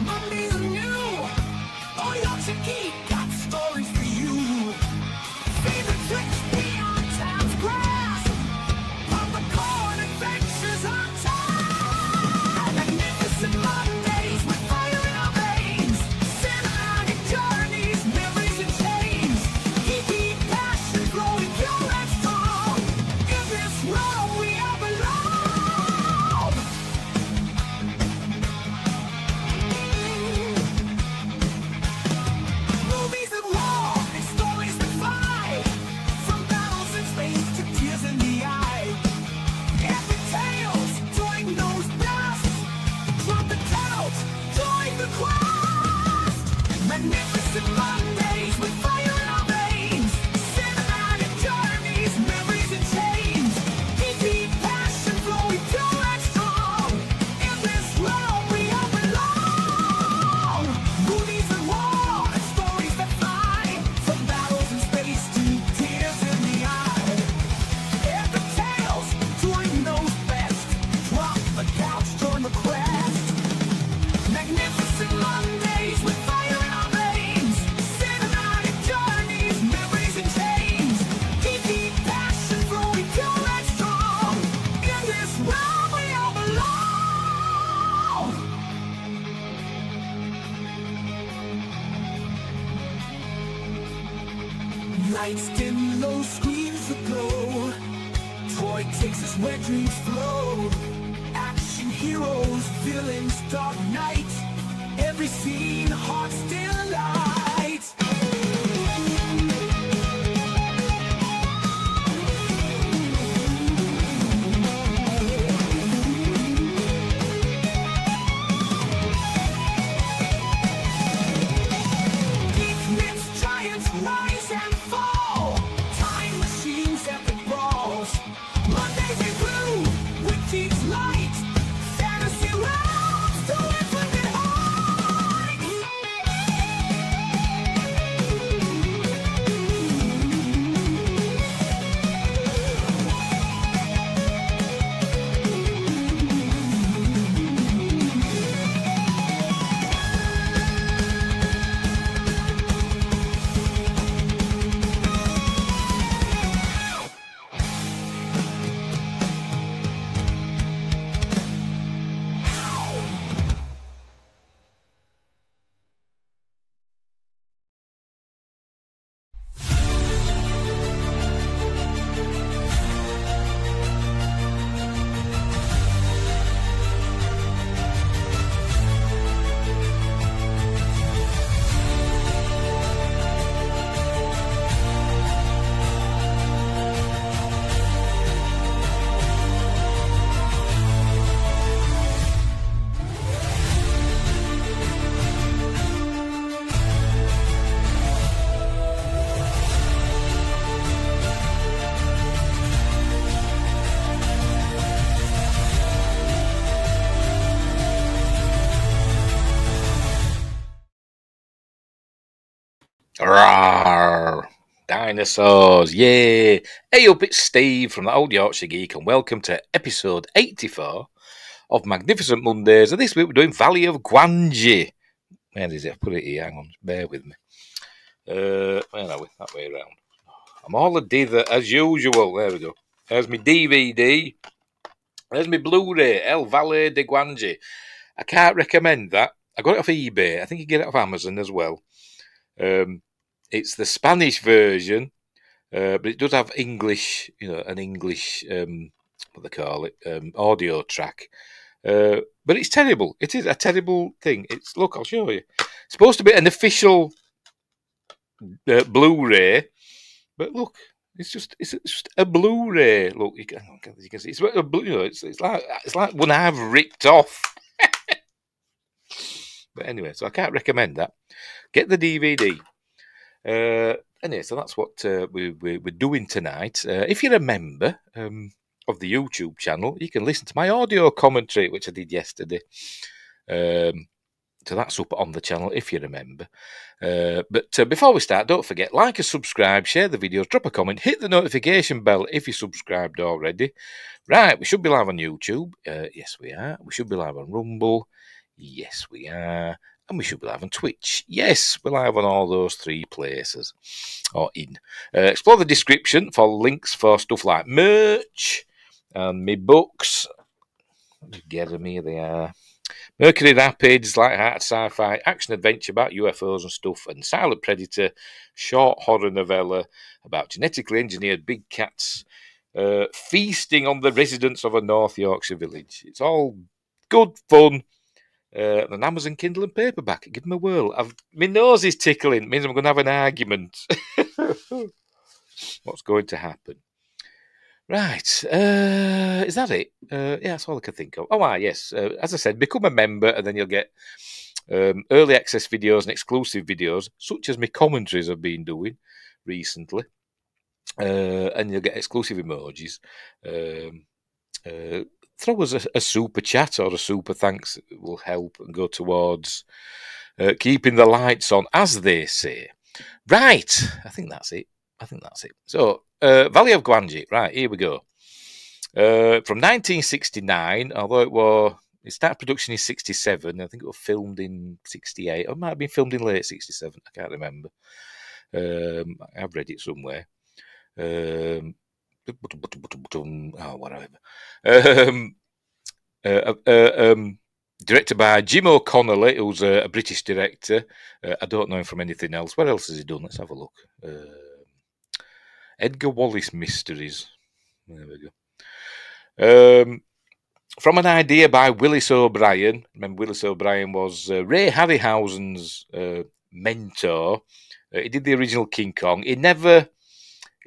Mondays are new. Oh, Yorkshire geek got stories for you. Favorite tricks beyond town's grass. Popcorn adventures on time. Magnificent Mondays with fire in our veins. Cinematic journeys, memories and chains. Geeky passion growing pure and strong. In this world we all belong. Movies of war and stories that fly. From battles in space to tears in the eye. Epic tales, join those blasts. Trumpet tells, join the quest. Magnificent Mondays with fire in our veins. Cinematic journeys, memories and chains. Geeky passion flowing pure and strong. In this world we all belong. Movies of war and stories that fly. From battles in space to tears in the eye. Epic tales, join those best. Drop the couch, join the quest. Magnificent Mondays with fire in our veins. Cinematic journeys, memories and chains. Geeky passion flowing pure and strong. In this world we all belong. Lights dim, low screens aglow. Troy takes us where dreams flow. Action heroes, villains, dark night. Every scene, heart still light. Geek myths, giants rise and fall. Time machines, epic brawls. Mondays in blue, with teeth light. Fantasy realms to infinite heights. Rawr! Dinosaurs, yay! Hey up, it's Steve from the Old Yorkshire Geek, and welcome to episode 84 of Magnificent Mondays. And this week we're doing Valley of Gwangi. Where is it? I've put it here, hang on, bear with me. Where are we? That way around. I'm all a dither as usual. There we go. There's my DVD. There's my Blu-ray, El Valley de Gwangi. I can't recommend that. I got it off eBay. I think you can get it off Amazon as well. It's the Spanish version, but it does have English, an English, what they call it, audio track. But it's terrible. It is a terrible thing. Look, I'll show you. It's supposed to be an official Blu-ray, but look, it's just a Blu-ray. Look, you can see it's it's like one I've ripped off. But anyway, so I can't recommend that. Get the DVD. Anyway, so that's what we're doing tonight. If you're a member of the YouTube channel, you can listen to my audio commentary, which I did yesterday. So that's up on the channel if you remember. But before we start, don't forget, like and subscribe, share the videos, drop a comment, hit the notification bell if you're subscribed already. Right, we should be live on YouTube. Yes, we are. We should be live on Rumble. Yes, we are. And we should be live on Twitch. Yes, we're live on all those 3 places. Or in. Explore the description for links for stuff like merch and me books. Get me, they are. Mercury Rapids, light-hearted sci-fi, action-adventure about UFOs and stuff, and Silent Predator, short horror novella about genetically engineered big cats feasting on the residents of a North Yorkshire village. It's all good fun. An Amazon Kindle and paperback. Give them a whirl. My nose is tickling. It means I'm going to have an argument. What's going to happen? Right, is that it? Yeah, that's all I can think of. Oh, yes, as I said, become a member and then you'll get early access videos and exclusive videos, such as my commentaries I've been doing recently. And you'll get exclusive emojis. Throw us a super chat or a super thanks. It will help and go towards keeping the lights on, as they say. Right, I think that's it. So, Valley of Gwangi. Right, here we go. From 1969, although it started production in 67. I think it was filmed in 68. Or it might have been filmed in late 67. I can't remember. I've read it somewhere. Whatever. Directed by Jim O'Connolly, who's a British director. I don't know him from anything else. What else has he done? Let's have a look. Edgar Wallace Mysteries. There we go. From an idea by Willis O'Brien. Remember, Willis O'Brien was Ray Harryhausen's mentor. He did the original King Kong. He never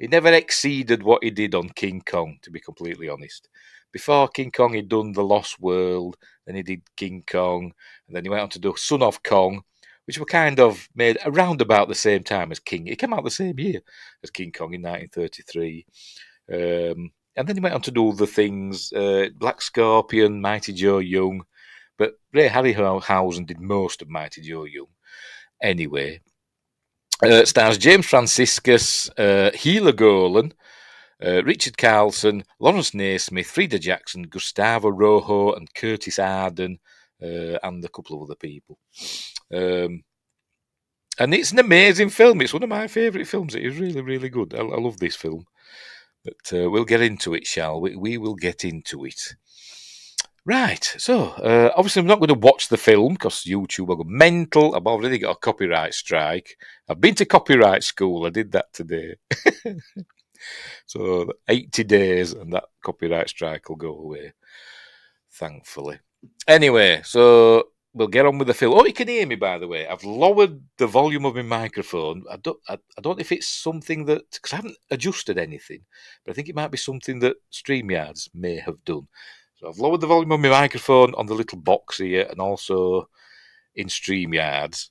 exceeded what he did on King Kong, to be completely honest. Before King Kong, he'd done The Lost World, then he did King Kong, and then he went on to do Son of Kong, which were kind of made around about the same time as King. It came out the same year as King Kong in 1933. And then he went on to do other things, Black Scorpion, Mighty Joe Young. But Ray Harryhausen did most of Mighty Joe Young. Anyway, stars James Franciscus, Gila Golan, Richard Carlson, Lawrence Naismith, Frida Jackson, Gustavo Rojo, and Curtis Arden, and a couple of other people. And it's an amazing film. It's one of my favourite films. It is really, really good. I love this film. But we'll get into it, shall we? We will get into it. Right, so obviously I'm not going to watch the film because YouTube will go mental. I've already got a copyright strike. I've been to copyright school. I did that today. So 80 days and that copyright strike will go away, thankfully. Anyway, so we'll get on with the film. Oh, you can hear me, by the way. I've lowered the volume of my microphone. I don't know if it's something that, because I haven't adjusted anything, but I think it might be something that StreamYards may have done. So I've lowered the volume of my microphone on the little box here and also in StreamYards.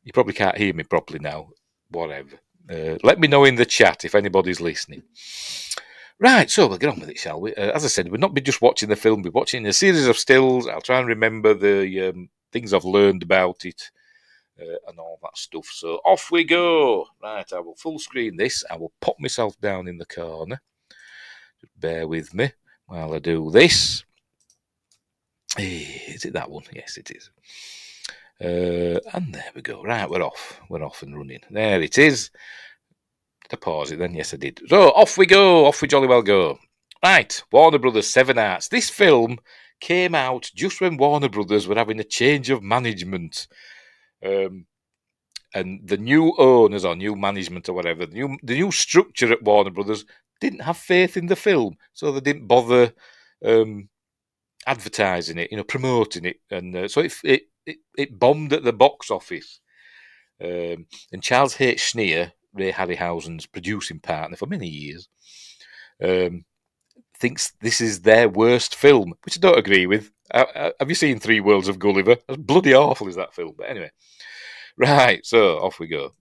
You probably can't hear me properly now. Whatever. Let me know in the chat if anybody's listening. Right, so we'll get on with it, shall we? As I said, we'll not be just watching the film, we'll be watching a series of stills. I'll try and remember the things I've learned about it and all that stuff. So off we go. Right, I will full screen this. I will pop myself down in the corner. Just bear with me while I do this. Is it that one? Yes, it is. And there we go. Right, we're off. We're off and running. There it is. Did I pause it then? Yes, I did. So off we go. Off we jolly well go. Right, Warner Brothers 7 Arts. This film came out just when Warner Brothers were having a change of management. And the new owners or new management or whatever, the new structure at Warner Brothers didn't have faith in the film. So they didn't bother advertising it, promoting it. And so it bombed at the box office. And Charles H. Schneer, Ray Harryhausen's producing partner for many years, thinks this is their worst film, which I don't agree with. Have you seen Three Worlds of Gulliver? As bloody awful as that film. But anyway, right, so off we go.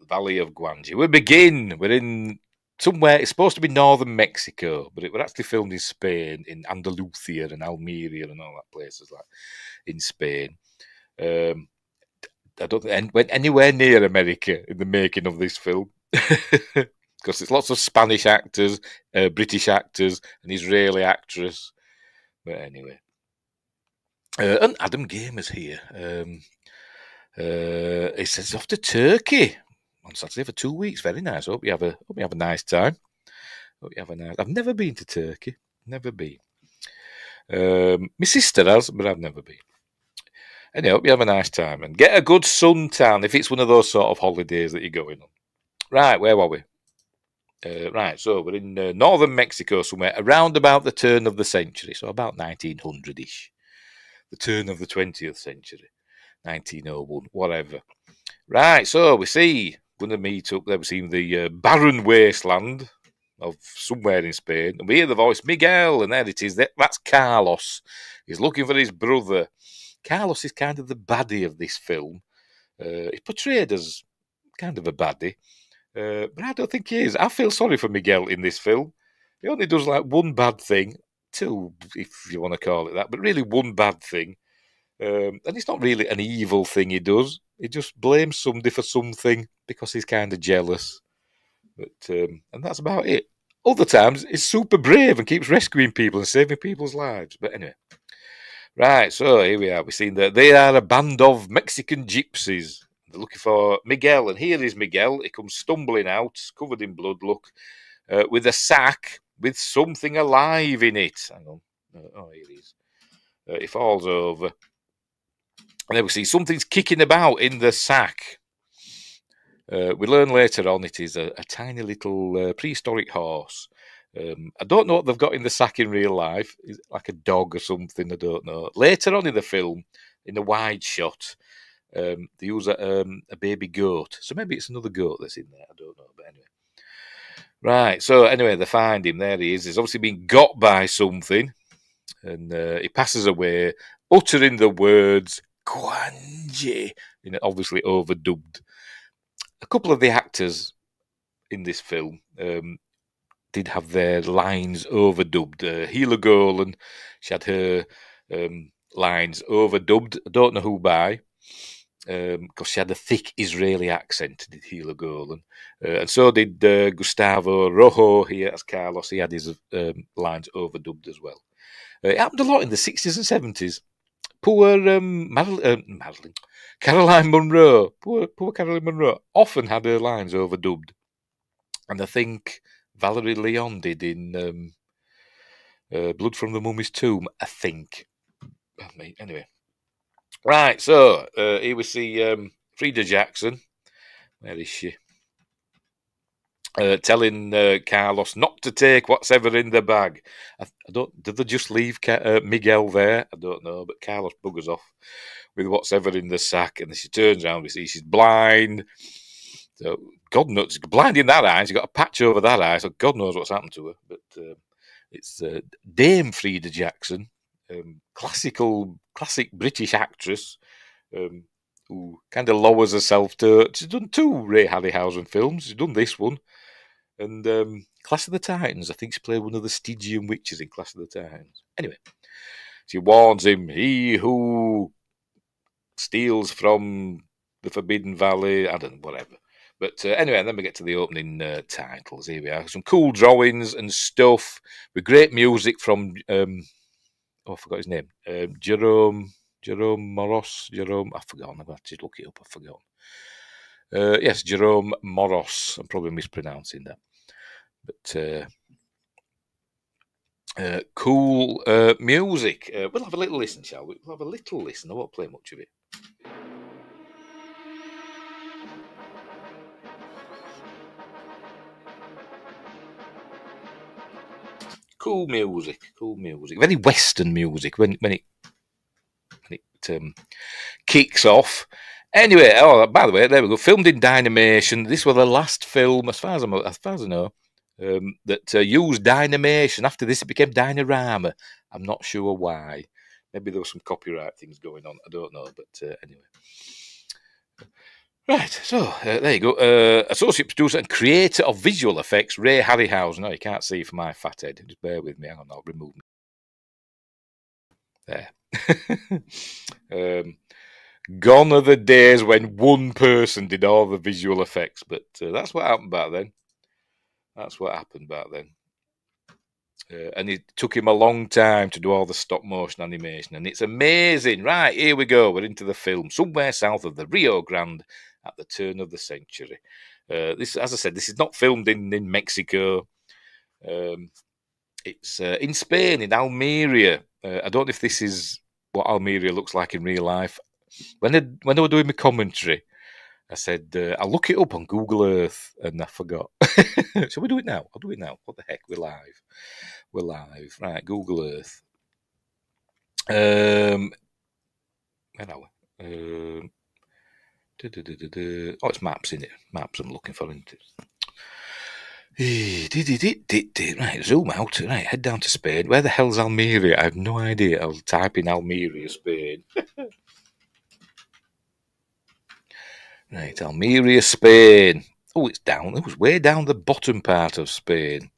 Valley of Gwangi. We begin. We're in somewhere. It's supposed to be northern Mexico, but it was actually filmed in Spain, in Andalusia and Almeria and all that places like in Spain. I don't think went anywhere near America in the making of this film. Because there's lots of Spanish actors, British actors, an Israeli actress. But anyway. And Adam Gamer's here. He says he's off to Turkey on Saturday for 2 weeks. Very nice. Hope you have a nice time. I've never been to Turkey. Never been. My sister has, but I've never been. Anyway, hope you have a nice time and get a good suntan if it's one of those sort of holidays that you're going on. Right, where were we? Right, so we're in northern Mexico somewhere around about the turn of the century, so about 1900-ish. The turn of the 20th century, 1901, whatever. Right, so we're going to meet up there. We're seeing the barren wasteland of somewhere in Spain. And we hear the voice, Miguel, and there it is. That's Carlos. He's looking for his brother. Carlos is kind of the baddie of this film. He's portrayed as kind of a baddie. But I don't think he is. I feel sorry for Miguel in this film. He only does like one bad thing, two, if you want to call it that, but really one bad thing. And it's not really an evil thing he does. He just blames somebody for something because he's kind of jealous. But and that's about it. Other times, he's super brave and keeps rescuing people and saving people's lives. But anyway. Right, so here we are. We've seen that they are a band of Mexican gypsies. They're looking for Miguel, and here is Miguel. He comes stumbling out, covered in blood, look, with a sack with something alive in it. Hang on. Oh, here he is. He falls over. And then we see something's kicking about in the sack. We learn later on it is a tiny little prehistoric horse. I don't know what they've got in the sack in real life. Is it like a dog or something? I don't know. Later on in the film, in a wide shot, they use a baby goat. So maybe it's another goat that's in there. I don't know. But anyway. Right. So anyway, they find him. There he is. He's obviously been got by something. And he passes away, uttering the words, Gwangi, obviously overdubbed. A couple of the actors in this film did have their lines overdubbed. Gila Golan, she had her lines overdubbed. I don't know who by, because she had a thick Israeli accent, did Gila Golan. And so did Gustavo Rojo here as Carlos. He had his lines overdubbed as well. It happened a lot in the 60s and 70s. Poor Caroline Munro, poor Caroline Munro, often had her lines overdubbed. And I think Valerie Leon did in Blood from the Mummy's Tomb, I think. Anyway. Right, so here we see Frida Jackson. Where is she? Telling Carlos not to take what's ever in the bag. I don't. Did they just leave Miguel there? I don't know. But Carlos buggers off with what's ever in the sack, and then she turns around. We see she's blind. So God knows, blind in that eye. She's got a patch over that eye, so God knows what's happened to her. But it's Dame Frida Jackson, classic British actress, who kind of lowers herself to. She's done 2 Ray Harryhausen films. She's done this one. And Clash of the Titans, I think she played one of the Stygian witches in Clash of the Titans. Anyway, she warns him, he who steals from the Forbidden Valley, I don't know, whatever. But anyway, and then we get to the opening titles. Here we are. Some cool drawings and stuff with great music from, I forgot his name, Jerome Moros. I've forgotten. I've got to look it up. I've forgotten. Yes, Jerome Moros. I'm probably mispronouncing that. But cool music. We'll have a little listen, shall we? We'll have a little listen. I won't play much of it. Cool music. Very Western music when it kicks off. Anyway, by the way, there we go. Filmed in Dynamation. This was the last film, as far as I know, that used Dynamation. After this, it became Dynarama. I'm not sure why. Maybe there were some copyright things going on. I don't know. But anyway. Right, so there you go. Associate producer and creator of visual effects, Ray Harryhausen. No, you can't see from my fat head. Just bear with me. Hang on, I'll remove me. There. Gone are the days when one person did all the visual effects, but that's what happened back then. That's what happened back then. And it took him a long time to do all the stop motion animation, and it's amazing. Right, here we go. We're into the film. Somewhere south of the Rio Grande at the turn of the century. This, as I said, this is not filmed in Mexico. It's in Spain, in Almeria. I don't know if this is what Almeria looks like in real life. When I were doing my commentary, I said, I'll look it up on Google Earth, and I forgot. Shall we do it now? I'll do it now. What the heck? We're live. We're live. Right, Google Earth. Where are we? Oh, it's maps, in it. Maps I'm looking for, isn't it? Right, zoom out. Right, head down to Spain. Where the hell's Almeria? I have no idea. I'll type in Almeria, Spain. Right, Almeria, Spain. Oh, it's down. It was way down the bottom part of Spain.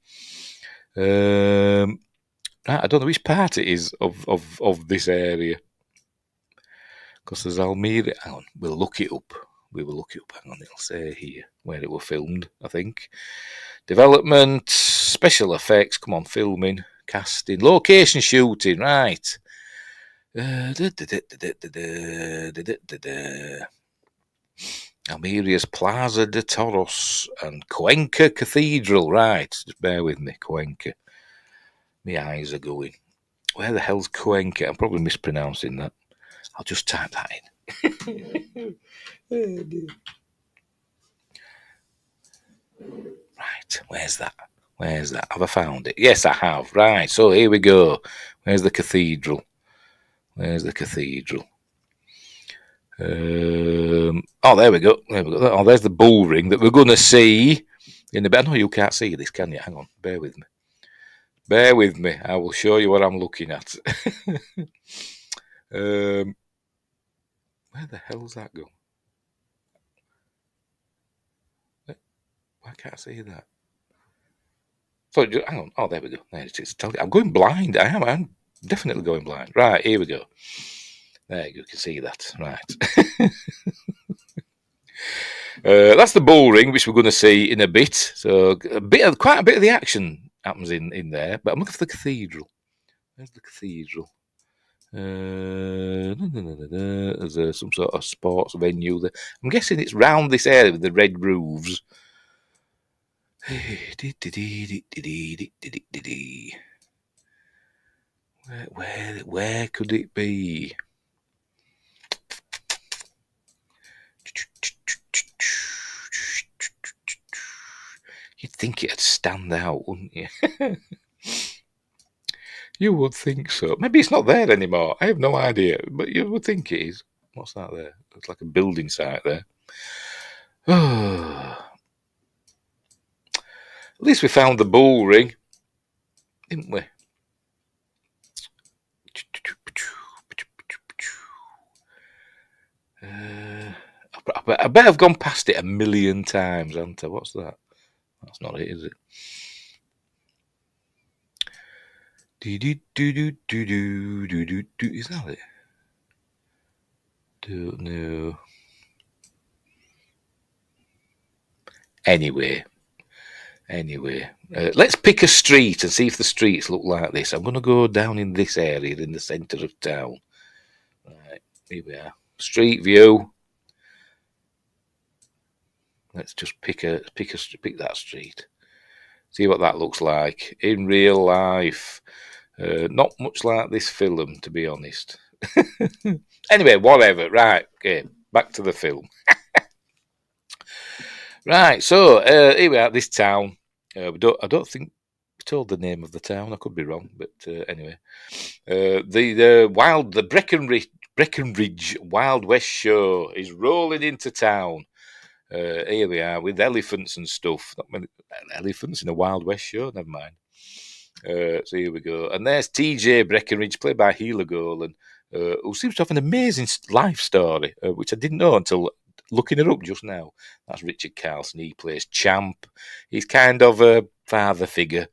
Right, I don't know which part it is of this area. Because there's Almeria. Hang on, we'll look it up. We will look it up. Hang on, it'll say here where it was filmed, I think. Development, special effects. Come on, filming, casting, location shooting. Right. Almeria's Plaza de Toros and Cuenca Cathedral. Right, just bear with me, Cuenca. My eyes are going. Where the hell's Cuenca? I'm probably mispronouncing that. I'll just type that in. Right, where's that? Where's that? Have I found it? Yes, I have. Right, so here we go. Where's the cathedral? Where's the cathedral? Oh, there we go. There we go. Oh, there's the bull ring that we're going to see in the bed. No, you can't see this, can you? Hang on. Bear with me. Bear with me. I will show you what I'm looking at. Where the hell's that go? Why can't I see that? So, hang on. Oh, there we go. There it is. I'm going blind. I'm definitely going blind. Right, here we go. There you go. You can see that. Right. That's the bull ring, which we're going to see in a bit. So, quite a bit of the action happens in there. But I'm looking for the cathedral. Where's the cathedral? There's some sort of sports venue there. I'm guessing it's round this area with the red roofs. Where could it be? You'd think it'd stand out, wouldn't you? You would think so. Maybe it's not there anymore. I have no idea, but you would think it is. What's that there? Looks like a building site there. At least we found the bull ring, didn't we? I bet I've gone past it 1,000,000 times, haven't I? What's that? That's not it, is it? Is that it? Don't know. Anyway, let's pick a street and see if the streets look like this. I'm going to go down in this area in the centre of town. Right, here we are. Street view. Let's just pick that street. See what that looks like in real life. Not much like this film, to be honest. Anyway, whatever. Right, okay, back to the film. Right, so here we are at this town. I don't think we told the name of the town. I could be wrong, but anyway, the Breckenridge Wild West Show is rolling into town. Here we are with elephants and stuff. Not many elephants in a Wild West show. Never mind. So here we go, and there's TJ Breckenridge, played by Hela Golan, who seems to have an amazing life story, which I didn't know until looking her up just now. That's Richard Carlson. He plays Champ. He's kind of a father figure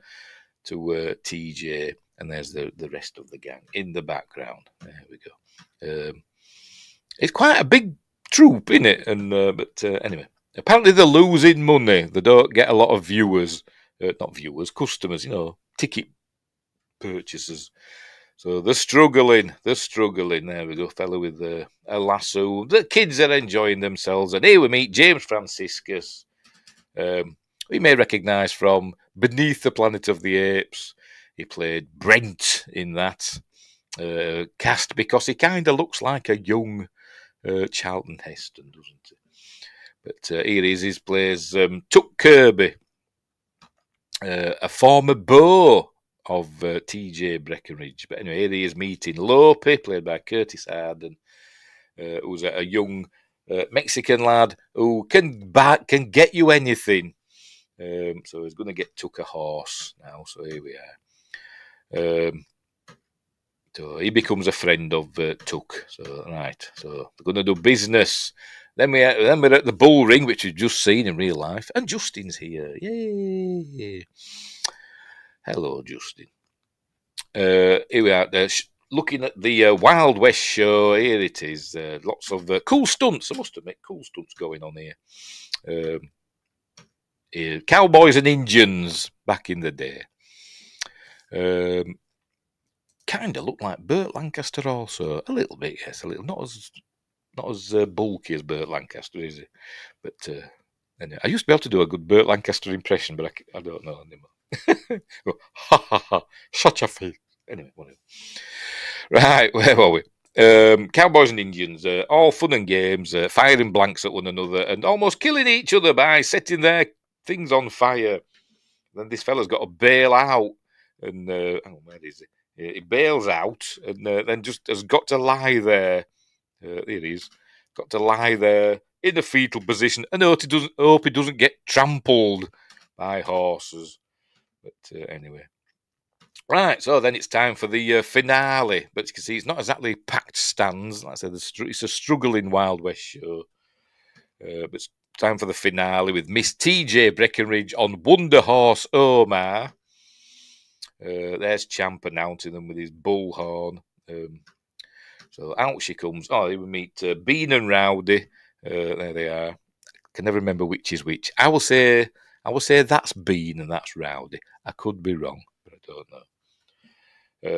to TJ. And there's the rest of the gang in the background. There we go. It's quite a big troop, isn't it? And but anyway, apparently they're losing money. They don't get a lot of viewers, not viewers, customers. Ticket purchasers. So they're struggling. There we go, fella with a lasso. The kids are enjoying themselves, and here we meet James Franciscus. We may recognise from Beneath the Planet of the Apes. He played Brent in that cast because he kind of looks like a young Charlton Heston, doesn't he? But here he is. He plays Tuck Kirby, a former beau of TJ Breckenridge. But anyway, here he is meeting Lope, played by Curtis Arden, who's a young Mexican lad who can get you anything. So he's going to get Tuck a horse now. So here we are. So he becomes a friend of Tuck. So right, so they're going to do business. Then we're at the bull ring, which we've just seen in real life, and Justin's here. Yay! Hello, Justin. Here we are. Looking at the Wild West show. Here it is. Lots of cool stunts. I must admit, cool stunts going on here. Cowboys and Indians back in the day. Kind of look like Burt Lancaster also. A little bit, yes. A little. Not as bulky as Burt Lancaster, is he? But anyway, I used to be able to do a good Burt Lancaster impression, but I don't know anymore. Ha ha ha! Such a face. Anyway, whatever. Right, where were we? Cowboys and Indians, all fun and games, firing blanks at one another, and almost killing each other by setting their things on fire. Then this fella's got to bail out, and where is he? He bails out, and then just has got to lie there. Here he is, got to lie there in a fetal position, and hope he doesn't get trampled by horses. But anyway. Right, so then it's time for the finale. But you can see it's not exactly packed stands. Like I said, it's a struggling Wild West show. But it's time for the finale with Miss TJ Breckenridge on Wonder Horse Omar. There's Champ announcing them with his bullhorn. So out she comes. Oh, we meet Bean and Rowdy. There they are. I can never remember which is which. I will say that's Bean and that's Rowdy. I could be wrong, but I don't know.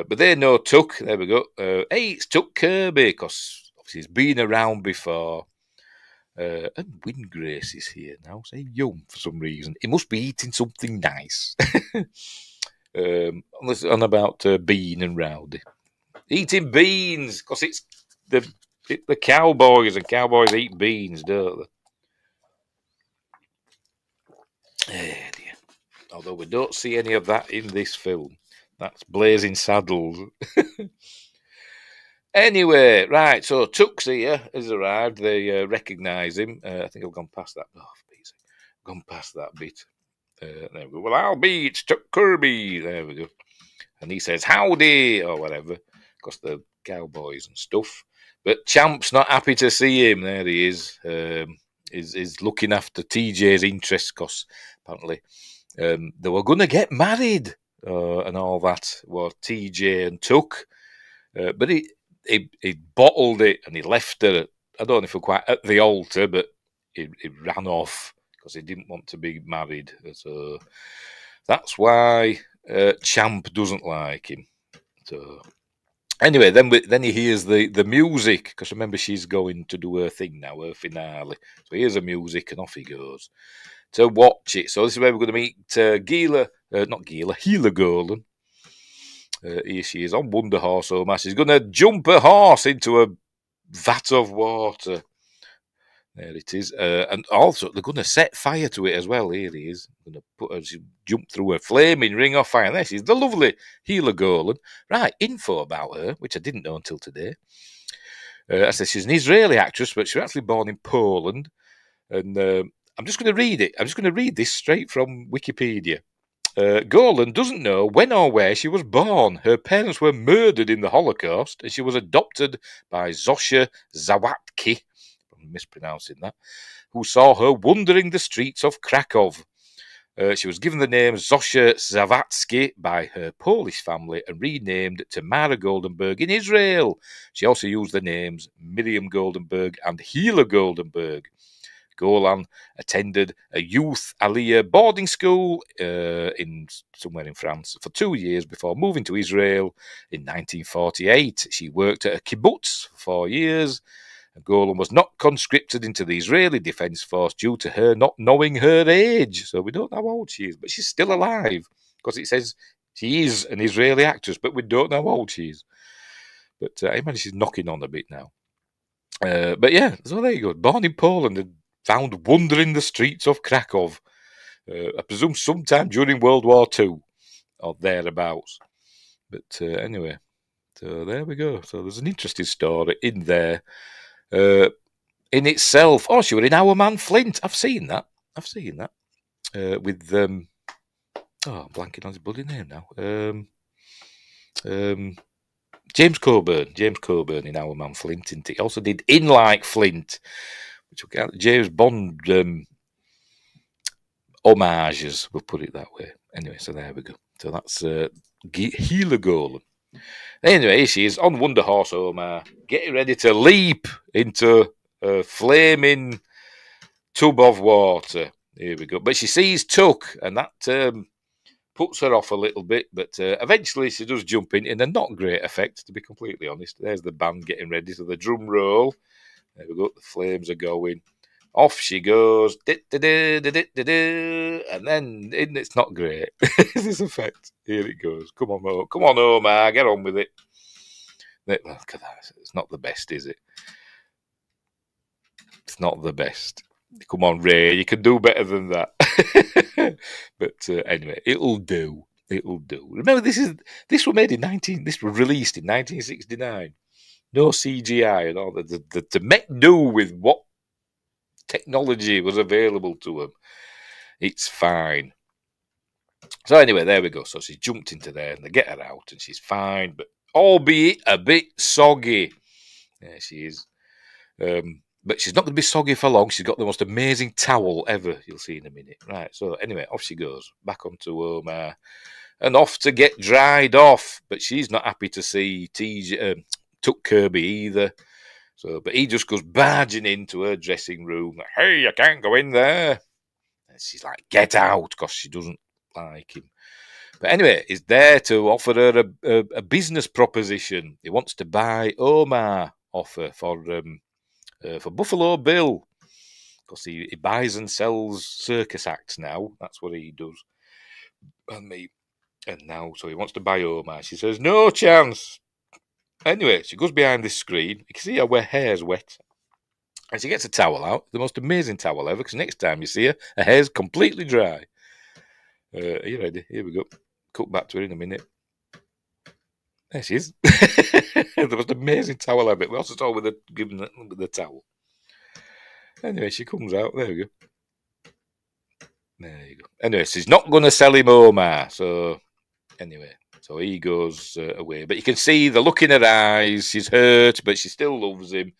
But they know Tuck. There we go. Hey, it's Tuck Kirby, because obviously he's been around before. And Windgrace is here now. Say yum for some reason. He must be eating something nice. On about Bean and Rowdy. Eating beans, because it's the cowboys, and cowboys eat beans, don't they? Dear. Although we don't see any of that in this film. That's Blazing Saddles. Anyway, right, so Tuck's here has arrived. They recognise him. I think I've gone past that. Oh, please. Gone past that bit. There we go. Well, I'll be. It's Tuck Kirby. There we go. And he says, howdy, or whatever, because they're cowboys and stuff. But Champ's not happy to see him. There he is. Is looking after TJ's interests, because apparently they were going to get married. And all that were TJ and Tuck, but he bottled it and he left her. I don't know if we're quite at the altar, but he ran off because he didn't want to be married. So that's why Champ doesn't like him. So anyway, then he hears the music, because remember she's going to do her thing now, her finale. So he hears the music and off he goes to watch it. So this is where we're going to meet Gila. Gila Golden. Here she is on Wonder Horse Omar. She's going to jump her horse into a vat of water. There it is. And also, they're going to set fire to it as well. Here he is. Going to put her, she jump through a flaming ring of fire. There she is, the lovely Gila Golden. Right, info about her, which I didn't know until today. I said she's an Israeli actress, but she was actually born in Poland. And I'm just going to read it. I'm just going to read this straight from Wikipedia. Golan doesn't know when or where she was born. Her parents were murdered in the Holocaust, and she was adopted by Zosha Zawatki from I'm mispronouncing that, who saw her wandering the streets of Krakow. She was given the name Zosia Zawadzki by her Polish family and renamed to Mara Goldenberg in Israel. She also used the names Miriam Goldenberg and Hila Goldenberg. Golan attended a youth Aliyah boarding school in somewhere in France for 2 years before moving to Israel in 1948. She worked at a kibbutz for 4 years. Golan was not conscripted into the Israeli Defence Force due to her not knowing her age. So we don't know how old she is, but she's still alive because it says she is an Israeli actress, but we don't know how old she is. But I imagine she's knocking on a bit now. But yeah, so there you go. Born in Poland and found wandering the streets of Krakow. I presume sometime during World War II or thereabouts. But anyway, so there we go. So there's an interesting story in there. In itself, she were in Our Man Flint. I've seen that. With I'm blanking on his bloody name now. James Coburn in Our Man Flint. He also did In Like Flint, which we James Bond homages. We'll put it that way. Anyway, so there we go. So that's Gila Golan. Anyway, here she is on Wonder Horse Omar, getting ready to leap into a flaming tub of water. Here we go. But she sees Tuck, and that puts her off a little bit. But eventually she does jump in a not great effect, to be completely honest. There's the band getting ready to the drum roll. There we go. The flames are going. Off she goes. And then it's not great. This effect. Here it goes. Come on, Omar. Get on with it. Look at that. It's not the best, is it? It's not the best. Come on, Ray. You can do better than that. But anyway, it'll do. Remember, this was made in This was released in 1969. No CGI and all that. To make do with what technology was available to them. It's fine. So anyway, there we go. So she jumped into there and they get her out and she's fine, but albeit a bit soggy. There she is. But she's not going to be soggy for long. She's got the most amazing towel ever. You'll see in a minute. Right, so anyway, off she goes. Back onto Omar. And off to get dried off. But she's not happy to see Tuck Kirby either. So, but he just goes barging into her dressing room. Like, hey, you can't go in there. And she's like, get out, because she doesn't like him. But anyway, he's there to offer her a business proposition. He wants to buy Omar off her for Buffalo Bill. Because he buys and sells circus acts now. That's what he does. And now, so he wants to buy Omar. She says, no chance. Anyway, she goes behind this screen. You can see her hair's wet. And she gets a towel out. The most amazing towel ever. Because next time you see her hair's completely dry. Are you ready? Here we go. Cut back to her in a minute. There she is. The most amazing towel ever. We also saw with the towel. Anyway, she comes out. There we go. There you go. Anyway, she's not going to sell him Omar. So, anyway. So he goes away. But you can see the look in her eyes. She's hurt, but she still loves him.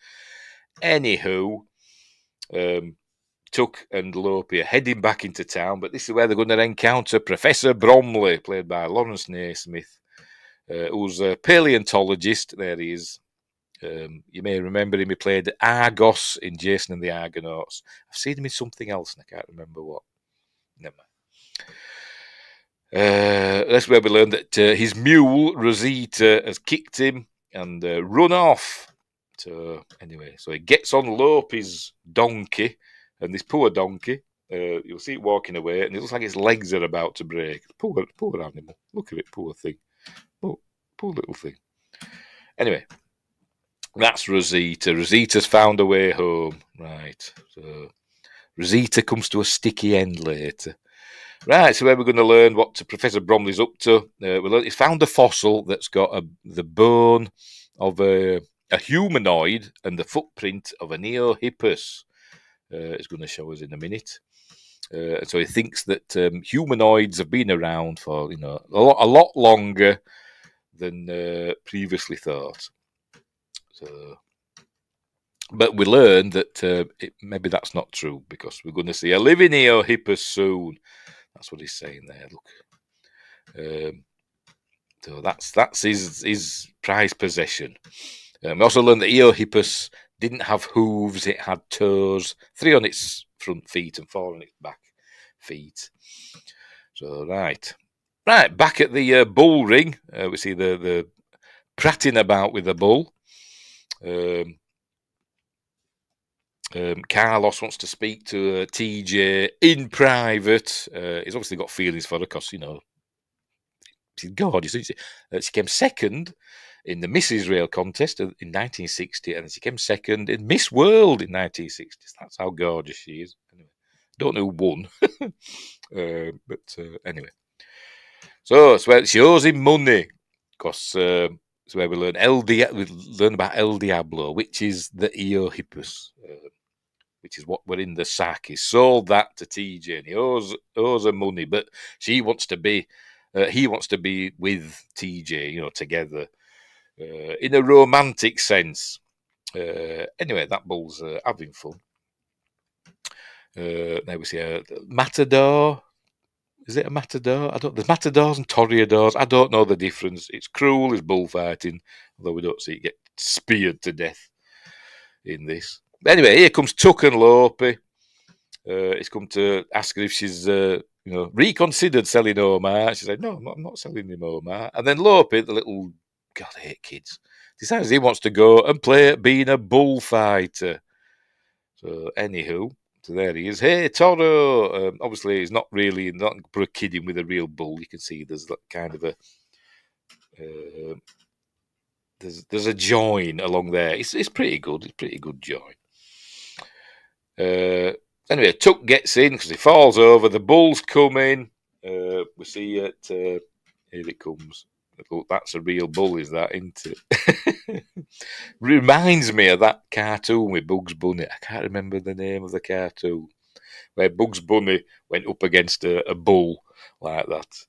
Anywho, Tuck and Lopi are heading back into town. But this is where they're going to encounter Professor Bromley, played by Lawrence Naismith, who's a paleontologist. There he is. You may remember him. He played Argos in Jason and the Argonauts. I've seen him in something else, and I can't remember what. Never mind. That's where we learned that his mule, Rosita, has kicked him and run off. So, anyway, so he gets on Lopi's donkey, and this poor donkey, you'll see it walking away, and it looks like its legs are about to break. Poor animal. Look at it, poor thing. Oh, poor little thing. Anyway, that's Rosita. Rosita's found her way home. Right, so Rosita comes to a sticky end later. Right, so where we're going to learn what Professor Bromley's up to. He's found a fossil that's got the bone of a humanoid and the footprint of a Neohippus. It's going to show us in a minute. So he thinks that humanoids have been around for a lot longer than previously thought. So But we learned that maybe that's not true because we're going to see a living Eohippus soon. That's what he's saying there. Look, so that's his prized possession. We also learned that Eohippus didn't have hooves; it had toes, 3 on its front feet and 4 on its back feet. So right, back at the bull ring, we see the prattling about with the bull. Carlos wants to speak to TJ in private. He's obviously got feelings for her because, she's gorgeous. She came second in the Miss Israel contest in 1960, and she came second in Miss World in 1960. That's how gorgeous she is. Anyway, don't know who won, but anyway. So she owes him money because it's where we learn about El Diablo, which is the Eohippus. Which is what we're in the sack. He sold that to TJ, and he owes her money, but he wants to be with TJ, together in a romantic sense. Anyway, that bull's having fun. There we see Matador. Is it a matador? There's matadors and toreadors. I don't know the difference. It's cruel, it's bullfighting, although we don't see it get speared to death in this. Anyway, here comes Tuck and Lopi. He's come to ask her if she's, reconsidered selling Omar. She said, "No, I'm not selling him Omar." And then Lopi, the little, God, I hate kids, decides he wants to go and play at being a bullfighter. So, anywho, so there he is. Hey, Toro. Obviously, he's not put a kid in with a real bull. You can see there's that kind of a. There's a join along there. It's pretty good. It's a pretty good join. Anyway, Tuck gets in because he falls over. The bulls come in. We see it. Here it comes. Look, that's a real bull, is that, isn't it? Reminds me of that cartoon with Bugs Bunny. I can't remember the name of the cartoon. Where Bugs Bunny went up against a bull like that.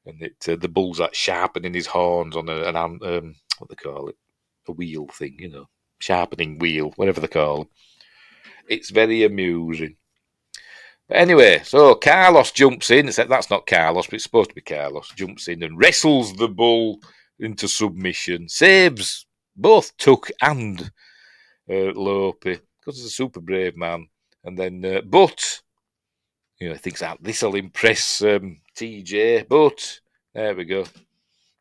And the bull's like sharpening his horns on what they call it? A wheel thing, sharpening wheel, whatever they call it. It's very amusing. But anyway, so Carlos jumps in. That's not Carlos, but it's supposed to be Carlos. Jumps in and wrestles the bull into submission. Saves both Tuck and Lopi because he's a super brave man. And then, but, he thinks that this'll impress TJ. But, there we go.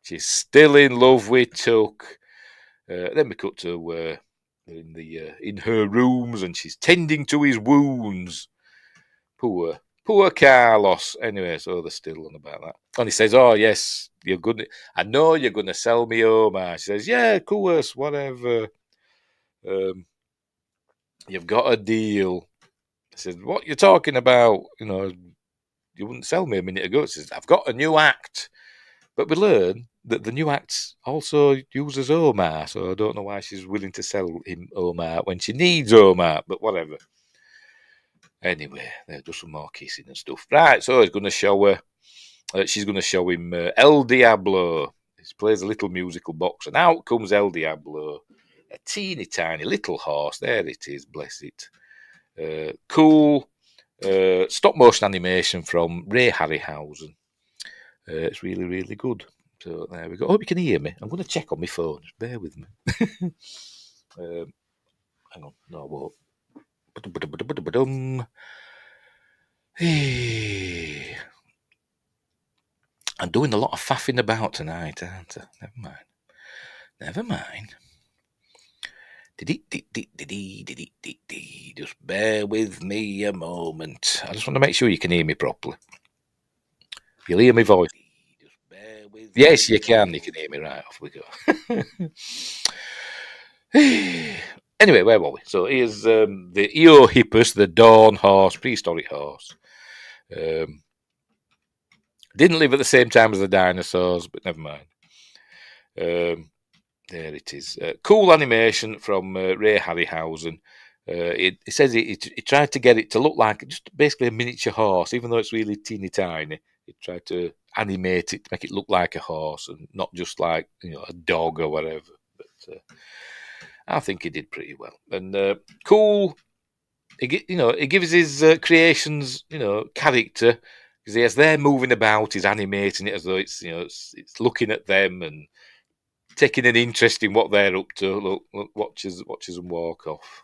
She's still in love with Tuck. Then we cut to in her rooms, and she's tending to his wounds. Poor Carlos. Anyway, so they're still on about that. And he says, "Oh yes, you're good. I know you're going to sell me Omar." She says, "Yeah, of course, whatever. You've got a deal." He says, "What you talking about? You wouldn't sell me a minute ago." She says, "I've got a new act." But we learn that the new act also uses Omar, so I don't know why she's willing to sell him Omar when she needs Omar, but whatever. Anyway, there's just some more kissing and stuff. Right, so he's going to show her. She's going to show him El Diablo. He plays a little musical box, and out comes El Diablo. A teeny tiny little horse. There it is, bless it. Cool stop motion animation from Ray Harryhausen. It's really, really good. So there we go. I hope you can hear me. I'm going to check on my phone. Just bear with me. Hang on. No, I won't. I'm doing a lot of faffing about tonight, aren't I? Never mind. Just bear with me a moment. I just want to make sure you can hear me properly. You'll hear my voice. Yes, you can. You can hear me. Right, off we go. Anyway, where were we? So here's the Eohippus, the dawn horse, prehistoric horse. Didn't live at the same time as the dinosaurs, but never mind. There it is. Cool animation from Ray Harryhausen. It says he tried to get it to look like just basically a miniature horse, even though it's really teeny tiny. He tried to animate it to make it look like a horse and not just like a dog or whatever. But I think he did pretty well. And cool. He gives his creations, character, because as they're moving about, he's animating it as though it's looking at them and taking an interest in what they're up to. Look, watches them walk off.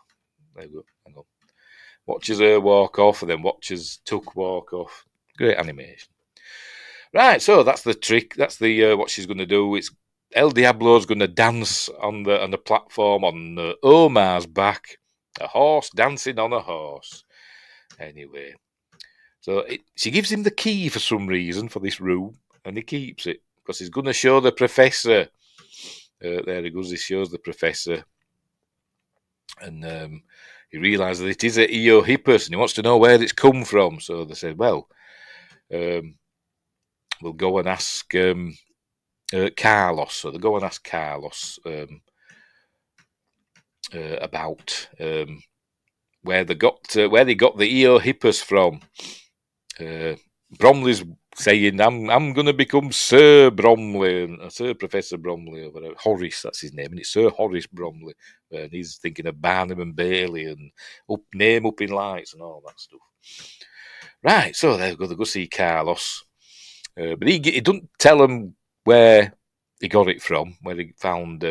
There you go. Hang on. Watches her walk off, and then watches Tuck walk off. Great animation. Right, so that's the trick. That's the what she's going to do. It's El Diablo's going to dance on the platform on Omar's back. A horse dancing on a horse. Anyway, so she gives him the key for some reason for this room, and he keeps it because he's going to show the professor. There he goes. He shows the professor, and he realises that it is a Eohippus, and he wants to know where it's come from. So they said, well, we'll go and ask Carlos. So they go and ask Carlos about where they got the Eohippus from. Bromley's saying, I'm going to become Sir Bromley, Sir Professor Bromley, or whatever. Horace, that's his name, and it's Sir Horace Bromley. And he's thinking of Barnum and Bailey and name up in lights and all that stuff. Right, so they go see Carlos. But he doesn't tell him where he got it from, where he found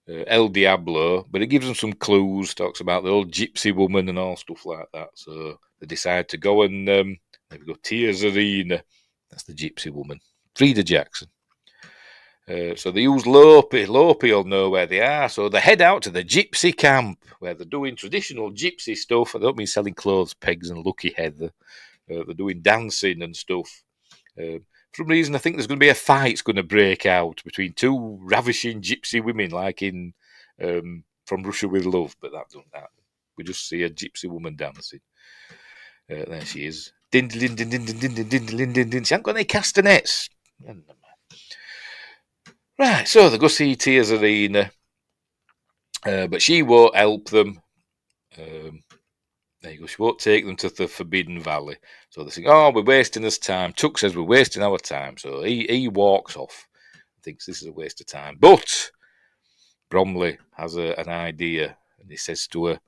El Diablo, but it gives them some clues, talks about the old gypsy woman and all stuff like that. So they decide to go and, there we go, Tears Arena. That's the gypsy woman. Frida Jackson. So they use Lopi. Lopi will know where they are. So they head out to the gypsy camp, where they're doing traditional gypsy stuff. I don't mean selling clothes pegs and lucky heather. They're doing dancing and stuff. For some reason, I think there's going to be a fight's going to break out between two ravishing gypsy women, like in From Russia with Love, but that doesn't happen. We just see a gypsy woman dancing. There she is. Din din din din din din din din din din din. She hasn't got any castanets. Right, so they go see Tears Arena, but she won't help them. There you go. She won't take them to the Forbidden Valley. So they think, oh, we're wasting us time. Tuck says we're wasting our time. So he walks off. Thinks this is a waste of time. But Bromley has an idea. And he says to her,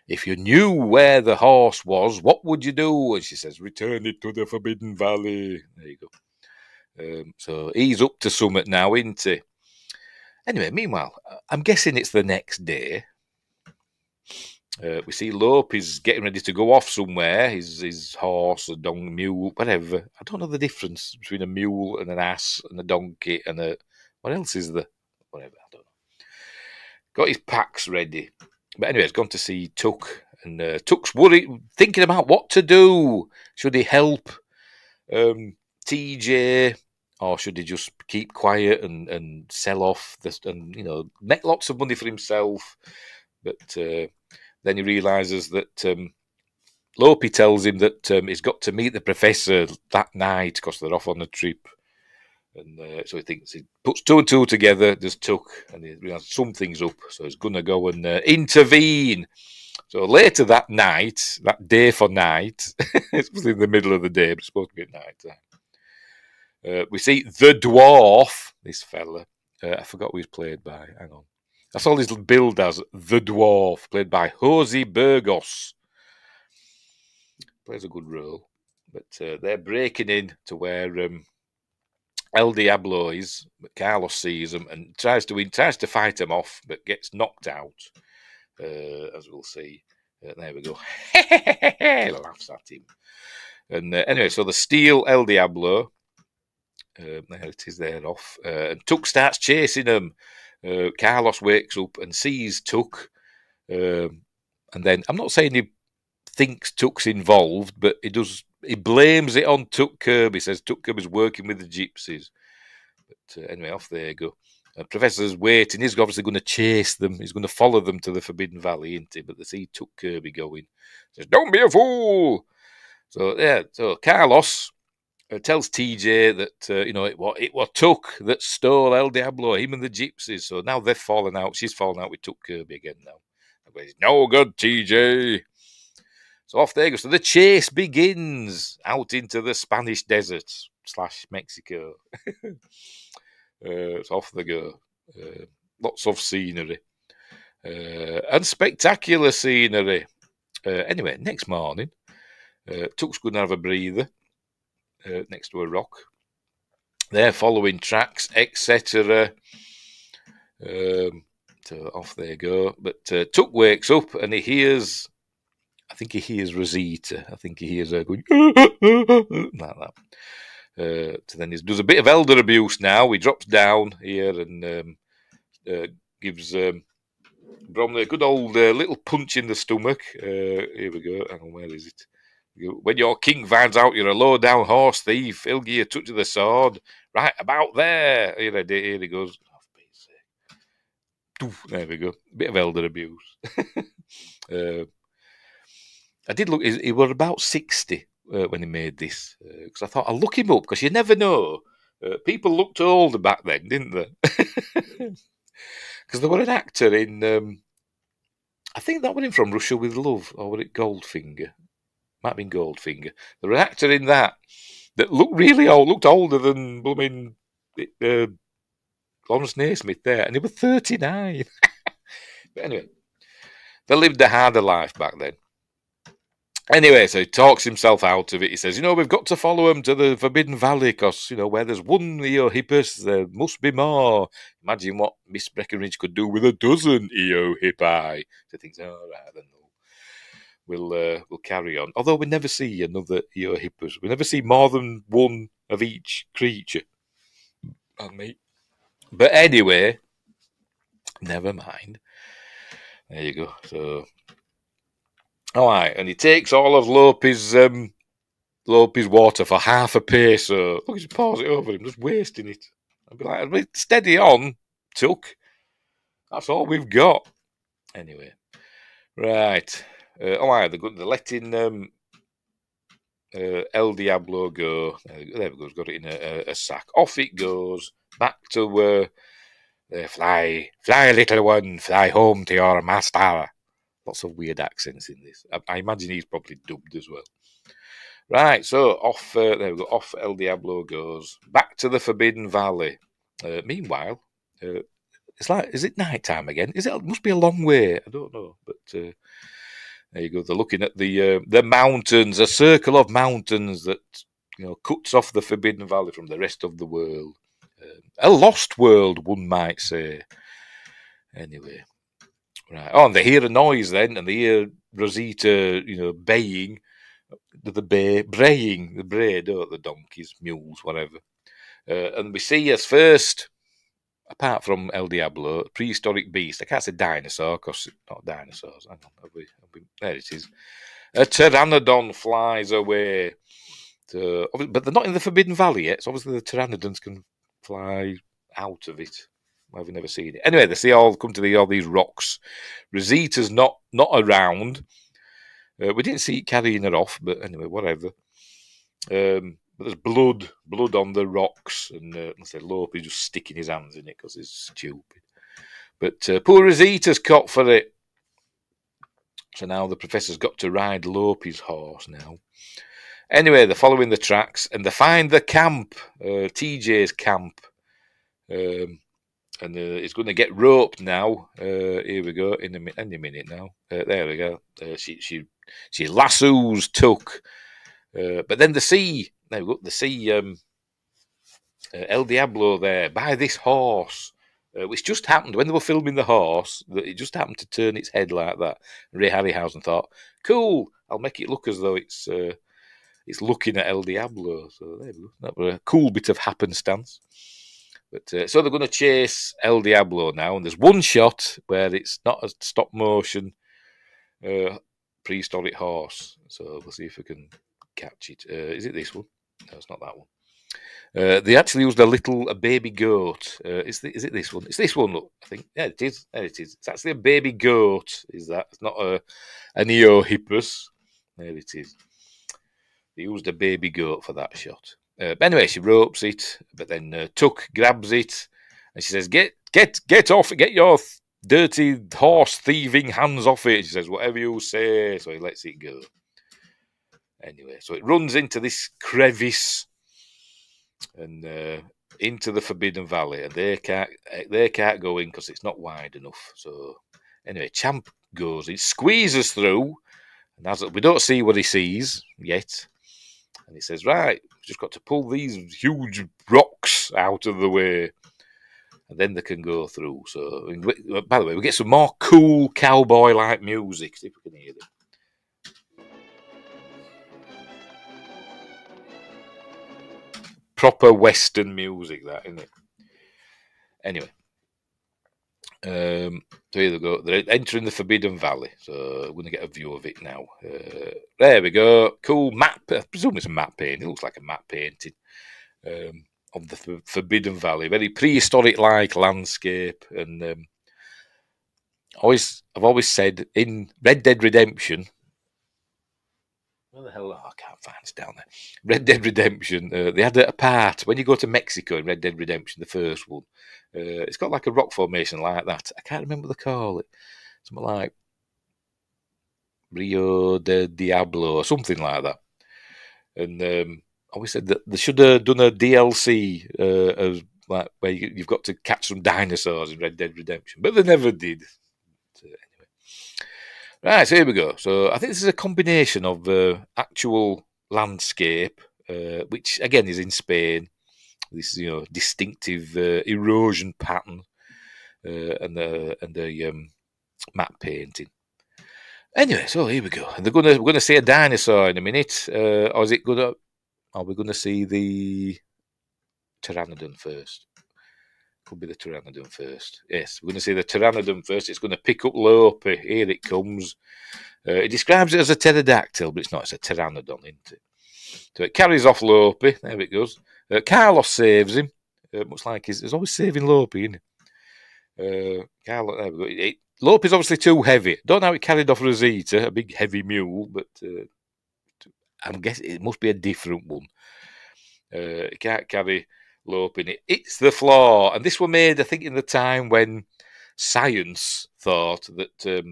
if you knew where the horse was, what would you do? And she says, return it to the Forbidden Valley. There you go. So he's up to summit now, isn't he? Anyway, meanwhile, I'm guessing it's the next day. We see Lope is getting ready to go off somewhere. His horse, a donkey, mule, whatever. I don't know the difference between a mule and an ass and a donkey and a... What else is there? Whatever, I don't know. Got his packs ready. But anyway, he's gone to see Tuck. And Tuck's worried, thinking about what to do. Should he help TJ? Or should he just keep quiet and sell off this and, make lots of money for himself? But... then he realises that Lopi tells him that he's got to meet the professor that night because they're off on a trip. And so he thinks he puts two and two together, there's Tuck, and he realises something's up. So he's going to go and intervene. So later that night, that day for night, it's in the middle of the day, but it's supposed to be at night time. We see the dwarf, this fella. I forgot who he's played by. Hang on. That's all his build as the dwarf, played by Jose Burgos. Plays a good role. But they're breaking in to where El Diablo is, but Carlos sees them and tries to fight him off, but gets knocked out, as we'll see. There we go. Laughs at him. And anyway, so they steal El Diablo. There it is, they're off. And Tuck starts chasing them. Carlos wakes up and sees Tuck, and then I'm not saying he thinks Tuck's involved, but he blames it on Tuck Kirby. He says Tuck Kirby's working with the gypsies. But anyway, off they go. Professor's waiting. He's obviously going to chase them. He's going to follow them to the Forbidden Valley, isn't he? But they see Tuck Kirby going. He says, "Don't be a fool." So Carlos tells TJ that, it was Tuck that stole El Diablo, him and the gypsies. So now they've fallen out. She's fallen out with Tuck Kirby again now. He's no good, TJ. So off they go. So the chase begins out into the Spanish desert / Mexico. So off they go. Lots of scenery. and spectacular scenery. Anyway, next morning, Tuck's going to have a breather next to a rock. They're following tracks, etc. So off they go. But Tuck wakes up and he hears, I think he hears Rosita. I think he hears her going like that. So then he does a bit of elder abuse now. He drops down here and gives Bromley a good old little punch in the stomach. Here we go. Hang on, where is it? When your king finds out you're a low-down horse thief, he'll give you a touch of the sword. Right about there. Here he goes. There we go. Bit of elder abuse. I did look. He was about 60 when he made this. Because I thought I'll look him up because you never know. People looked older back then, didn't they? Because there were an actor in. I think that was in From Russia with Love, or was it Goldfinger? Might have been Goldfinger. There was an actor in that looked really old, looked older than blooming Lawrence Naismith there, and he was 39. But anyway, they lived a harder life back then. Anyway, so he talks himself out of it. He says, we've got to follow him to the Forbidden Valley because, where there's one Eohippus, there must be more. Imagine what Miss Breckenridge could do with a dozen Eohippi. So he thinks, all right, then we'll carry on. Although we never see another Eohippus. We never see more than one of each creature. Pardon me. But anyway, never mind. There you go. So, all right, and he takes all of Lopi's water for half a peso. Look, he just pours it over him, just wasting it. I'd be like, steady on, Tuck. That's all we've got. Anyway, right. All right, they're letting El Diablo go. There we go. He's got it in a sack. Off it goes. Back to fly, little one, fly home to your master. Lots of weird accents in this. I imagine he's probably dubbed as well. Right, so off. There we go. Off El Diablo goes. Back to the Forbidden Valley. Meanwhile, it's like, is it night time again? It must be a long way. I don't know, but there you go. They're looking at the mountains, a circle of mountains that cuts off the Forbidden Valley from the rest of the world. A lost world, one might say. Anyway, right. Oh, and they hear a noise then, and they hear Rosita, baying. Braying, the bray, don't the donkeys, mules, whatever. And we see as first, apart from El Diablo, prehistoric beast. I can't say dinosaur because it's not dinosaurs. Hang on, there it is. A pteranodon flies away. But they're not in the Forbidden Valley yet, so obviously the pteranodons can fly out of it. I've never seen it. Anyway, they all come to all these rocks. Rosita's not around. We didn't see it carrying her off, but anyway, whatever. But there's blood on the rocks, and Lope is just sticking his hands in it because he's stupid. But poor Rosita's caught for it. So now the professor's got to ride Lope's horse now. Anyway, they're following the tracks, and they find the camp, TJ's camp. And it's going to get roped now. Here we go, in a minute now. There we go. She lassos Tuck. But then the sea, there we go, the sea, El Diablo there, by this horse, which just happened when they were filming the horse, that it just happened to turn its head like that. Ray Harryhausen thought, cool, I'll make it look as though it's looking at El Diablo. So there we go. That was a cool bit of happenstance. But so they're going to chase El Diablo now, and there's one shot where it's not a stop motion prehistoric horse. So we'll see if we can catch it. Is it this one? No, it's not that one. They actually used a baby goat. Is it this one? It's this one. Look, I think. Yeah, it is. There it is. It's actually a baby goat. Is that? It's not an Eohippus. There it is. They used a baby goat for that shot. But anyway, she ropes it, but then Tuck grabs it, and she says, "Get off! Get your dirty horse thieving hands off it!" She says, "Whatever you say." So he lets it go. Anyway, so it runs into this crevice and into the Forbidden Valley, and they can't go in because it's not wide enough. So Anyway, Champ goes, it squeezes through, and as we don't see what he sees yet, and he says, right, we've just got to pull these huge rocks out of the way, and then they can go through. So, by the way, we get some more cool cowboy-like music. See if we can hear it. Proper Western music, that, isn't it? Anyway, so here they go. They're entering the Forbidden Valley, so we're going to get a view of it now. There we go. Cool map. I presume it's a map painting. It looks like a map painting of the Forbidden Valley. Very prehistoric-like landscape. And I've always said in Red Dead Redemption, where the hell? Oh, I can't find it down there. Red Dead Redemption. They had a part when you go to Mexico in Red Dead Redemption, the first one. It's got like a rock formation like that. I can't remember what they call it. Something like Rio de Diablo or something like that. And I always said that they should have done a DLC of like where you've got to catch some dinosaurs in Red Dead Redemption, but they never did. So, anyway. Right, so here we go. So I think this is a combination of actual landscape, which again is in Spain. This distinctive erosion pattern and the map painting. Anyway, so here we go. And we're gonna see a dinosaur in a minute, or is it gonna? Are we gonna see the pteranodon first? Could be the pteranodon first. Yes, we're going to see the pteranodon first. It's going to pick up Lopi. Here it comes. It describes it as a pterodactyl, but it's not. It's a pteranodon, isn't it? So it carries off Lopi. There it goes. Carlos saves him. Much like he's always saving Lopi, isn't he? Carlos, there we go. Lopi's obviously too heavy. Don't know how it carried off Rosita, a big heavy mule, but I'm guessing it must be a different one. It can't carry Lopi in it. It's the flaw. And this was made, I think, in the time when science thought that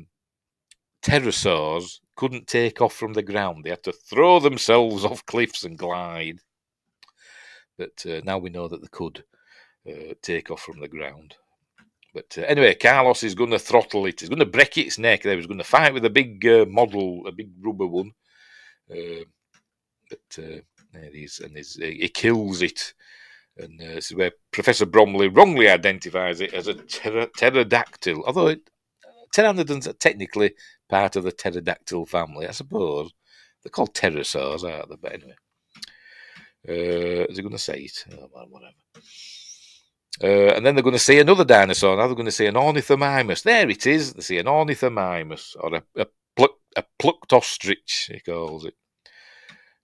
pterosaurs couldn't take off from the ground. They had to throw themselves off cliffs and glide. But now we know that they could take off from the ground. But anyway, Carlos is going to throttle it. He's going to break its neck. He's going to fight with a big model, a big rubber one. But there he is. And he kills it. And this is where Professor Bromley wrongly identifies it as a pterodactyl. Although pteranodons are technically part of the pterodactyl family, I suppose. They're called pterosaurs, aren't they? But anyway. Is he going to say it? Oh, well, whatever. And then they're going to see another dinosaur. Now they're going to see an ornithomimus. There it is. They see an ornithomimus, or a plucked ostrich, he calls it.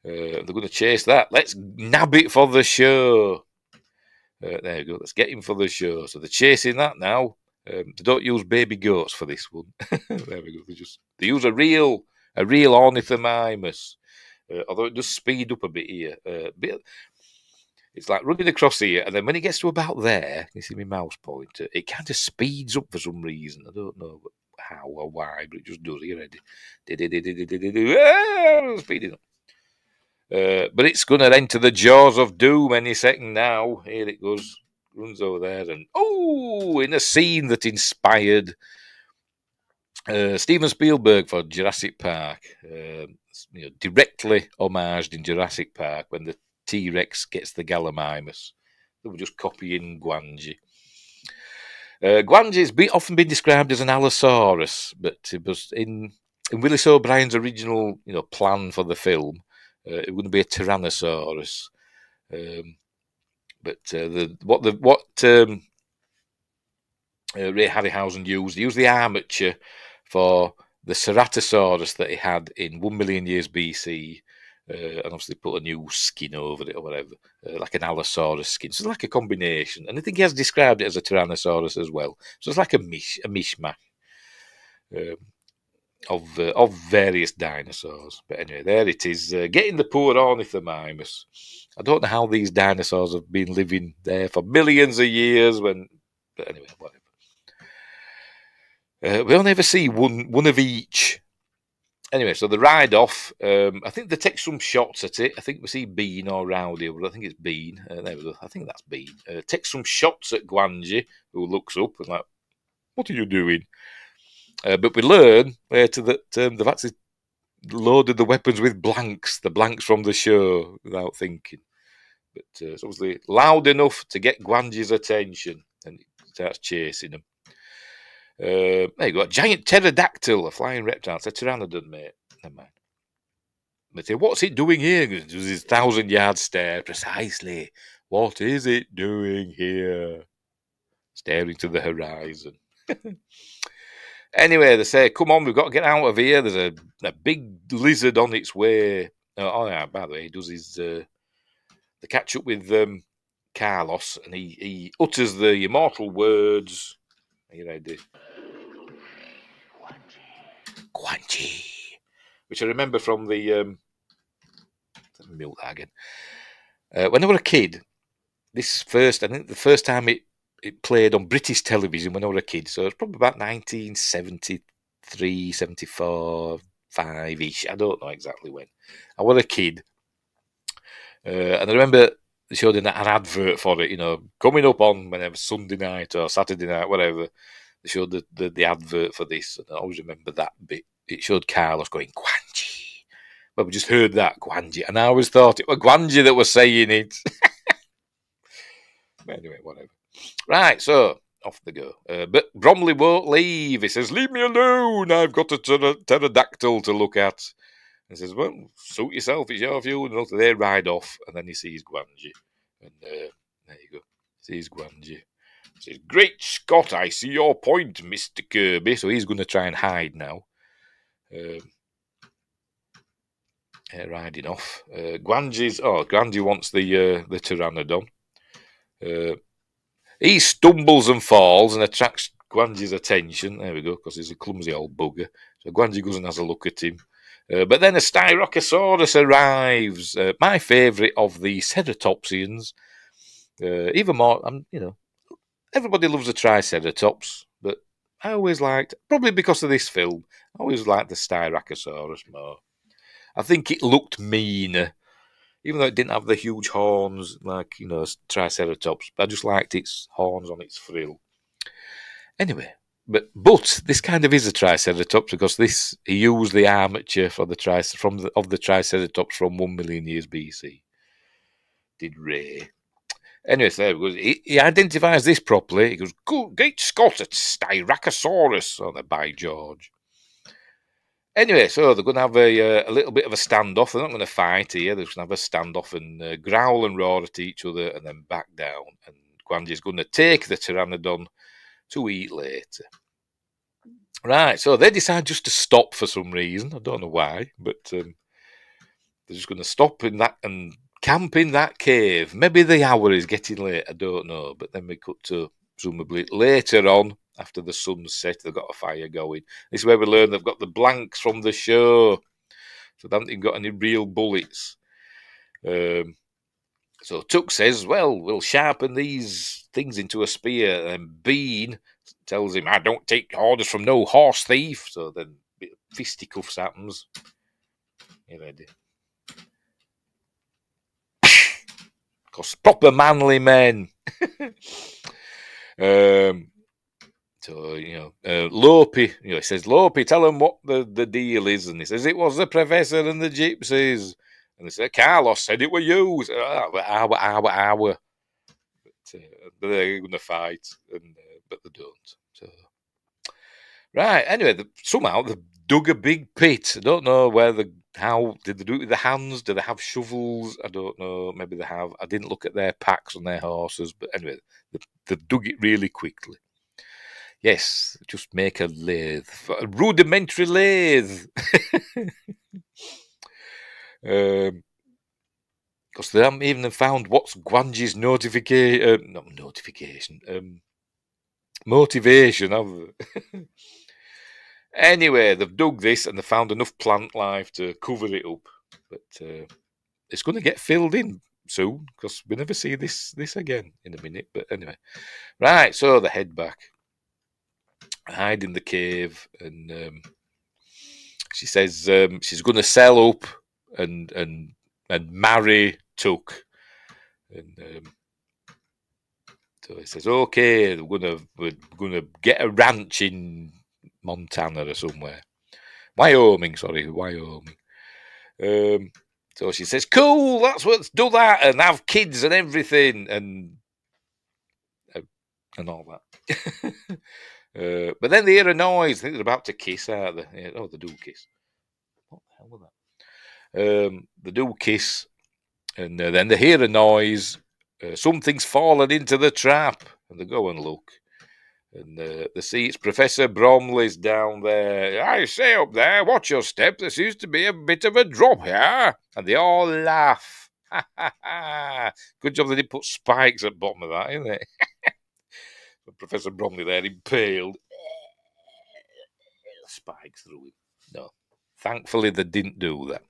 They're going to chase that. Let's nab it for the show. There you go. Let's get him for the show. So they're chasing that now. They don't use baby goats for this one. There we go. They use a real ornithomimus. Although it does speed up a bit here. It's like running across here, and then when it gets to about there, you see my mouse pointer, it kind of speeds up for some reason. I don't know how or why, but it just does. You ready? Speeding up. But it's going to enter the jaws of doom any second now. Here it goes. Runs over there, and in a scene that inspired Steven Spielberg for Jurassic Park. Directly homaged in Jurassic Park when the T-Rex gets the Gallimimus. They were just copying Gwangi. Gwangi has often been described as an Allosaurus, but it was in Willis O'Brien's original plan for the film. It wouldn't be a Tyrannosaurus. But what Ray Harryhausen used, he used the armature for the Ceratosaurus that he had in 1 million years BC, and obviously put a new skin over it or whatever, like an Allosaurus skin. So it's like a combination. And I think he has described it as a Tyrannosaurus as well. So it's like a mishmash of various dinosaurs. But anyway, there it is, getting the poor ornithomimus. I don't know how these dinosaurs have been living there for millions of years. But anyway, whatever. We only ever see one of each. Anyway, so the ride off. I think they take some shots at it. I think we see Bean or Rowdy, but I think it's Bean. There we go. I think that's Bean. Take some shots at Gwangi, who looks up and like, "What are you doing?" But we learn later that they've actually loaded the weapons with blanks, the blanks from the show, without thinking. But it's obviously loud enough to get Gwangi's attention, and he starts chasing them. There you go, a giant pterodactyl, a flying reptile. It's a pteranodon, mate. Never mind. They say, what's it doing here? There's his 1,000-yard stare. Precisely. What is it doing here? Staring to the horizon. Anyway, they say, come on, we've got to get out of here. There's a big lizard on its way. Oh, yeah, by the way, he does his... the catch up with Carlos, and he utters the immortal words. Are you ready? Gwangi. Which I remember from the... let me milk that again. When I was a kid, I think the first time it played on British television when I was a kid, so it's probably about 1973, 74, 5-ish. I don't know exactly when. I was a kid. And I remember they showed an advert for it, coming up on whenever Sunday night or Saturday night, whatever. They showed the advert for this, and I always remember that bit. It showed Carlos going, Gwangi. Well, we just heard that, Gwangi, and I always thought it was Gwangi that was saying it. Anyway, whatever. Right, so off they go. But Bromley won't leave. He says, leave me alone. I've got a pterodactyl to look at. And says, well, suit yourself. It's your view. And they ride off. And then he sees Gwangi. And there you go. Sees Gwangi. He says, great Scott, I see your point, Mr. Kirby. So he's going to try and hide now. Riding off. Gwangi wants the pteranodon. He stumbles and falls and attracts Gwangi's attention. There we go, because he's a clumsy old bugger. So Gwangi goes and has a look at him. But then a Styracosaurus arrives. My favourite of the ceratopsians. Even more, everybody loves a Triceratops, but I always liked, probably because of this film, I always liked the Styracosaurus more. I think it looked meaner. Even though it didn't have the huge horns like, Triceratops. But I just liked its horns on its frill. Anyway, but this kind of is a Triceratops because he used the armature for the Triceratops from 1 million years BC. Did Ray. Anyway, so there we go. He identifies this properly. He goes, great Scott, it's Styracosaurus. Oh, by George. Anyway, so they're going to have a little bit of a standoff. They're not going to fight here. They're just going to have a standoff and growl and roar at each other and then back down. And Gwangi's going to take the pteranodon to eat later. Right, so they decide just to stop for some reason. I don't know why, but they're just going to stop in that and camp in that cave. Maybe the hour is getting late. I don't know. But then we cut to presumably later on. After the sun's set, they've got a fire going. This is where we learn they've got the blanks from the show. So they haven't even got any real bullets. So Tuck says, well, we'll sharpen these things into a spear. And Bean tells him, I don't take orders from no horse thief. So then fisticuffs happens. You ready? Because proper manly men. So, Lopi, he says, Lopi, tell him what the deal is. And he says, it was the professor and the gypsies. And they say, Carlos said it were you. Said, But they're going to fight, but they don't. So. Right, anyway, somehow they dug a big pit. I don't know how did they do it with the hands? Do they have shovels? I don't know. Maybe they have. I didn't look at their packs on their horses. But anyway, they dug it really quickly. Yes, just make a lathe. A rudimentary lathe. Because they haven't even found what's Gwangi's motivation, have they? Anyway, they've dug this and they found enough plant life to cover it up. But it's going to get filled in soon because we never see this again in a minute. But anyway, right, so they head back. Hide in the cave, and she says she's going to sell up and marry Tuck, and so he says, "Okay, we're gonna get a ranch in Montana or somewhere. Wyoming. So she says, cool, let's do that and have kids and everything and all that. But then they hear a noise. I think they're about to kiss, aren't they? Yeah, oh, they do kiss. What the hell was that? They do kiss, and then they hear a noise. Something's fallen into the trap, and they go and look. And they see it's Professor Bromley's down there. I say up there, watch your step. There seems to be a bit of a drop here. And they all laugh. Ha ha ha. Good job they didn't put spikes at the bottom of that, isn't it? Professor Bromley there, impaled. Spikes through him. No. Thankfully, they didn't do that.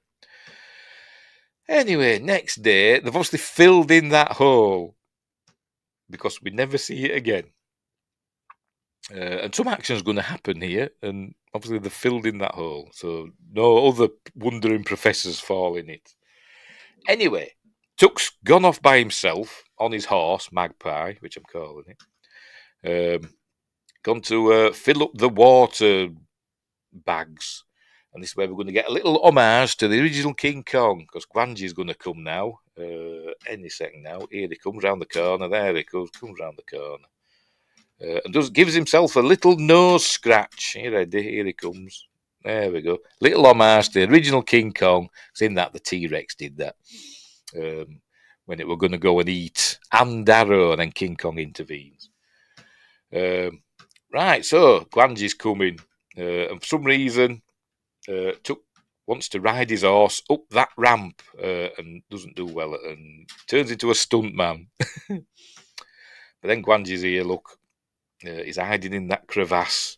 Anyway, next day, they've obviously filled in that hole because we never see it again. And some action's going to happen here, and obviously they've filled in that hole, so no other wandering professors fall in it. Anyway, Tuck's gone off by himself on his horse, Magpie, which I'm calling it. Gone to fill up the water bags. And this is where we're going to get a little homage to the original King Kong, because Gwangi's going to come now. Any second now. Here he comes round the corner. There he comes round the corner. And gives himself a little nose scratch. Here he comes. There we go. Little homage to the original King Kong. It's in that the T-Rex did that. When it were going to go and eat Andaro, and then King Kong intervenes. Right, so Gwangi's coming. And for some reason, Tuck wants to ride his horse up that ramp and doesn't do well and turns into a stunt man. But then Gwangi's here, look. He's hiding in that crevasse.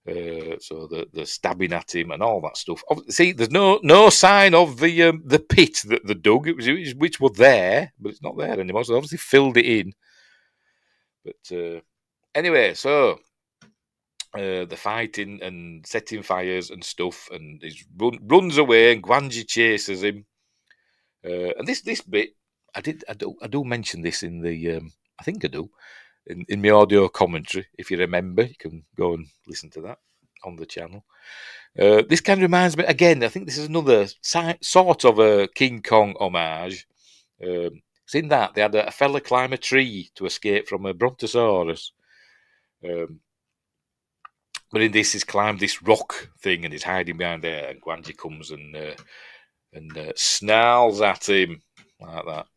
So they're stabbing at him and all that stuff. See, there's no sign of the pit that they dug, which was there, but it's not there anymore. So they obviously filled it in. But anyway, so they're fighting and setting fires and stuff, and he runs away, and Gwangi chases him. And this bit, I do mention this in the I think I do. In my audio commentary, if you remember, you can go and listen to that on the channel. This kind of reminds me, again, I think this is another sort of a King Kong homage. It's in that they had a fella climb a tree to escape from a brontosaurus. But in this, he's climbed this rock thing and he's hiding behind there, and Gwangi comes and snarls at him like that.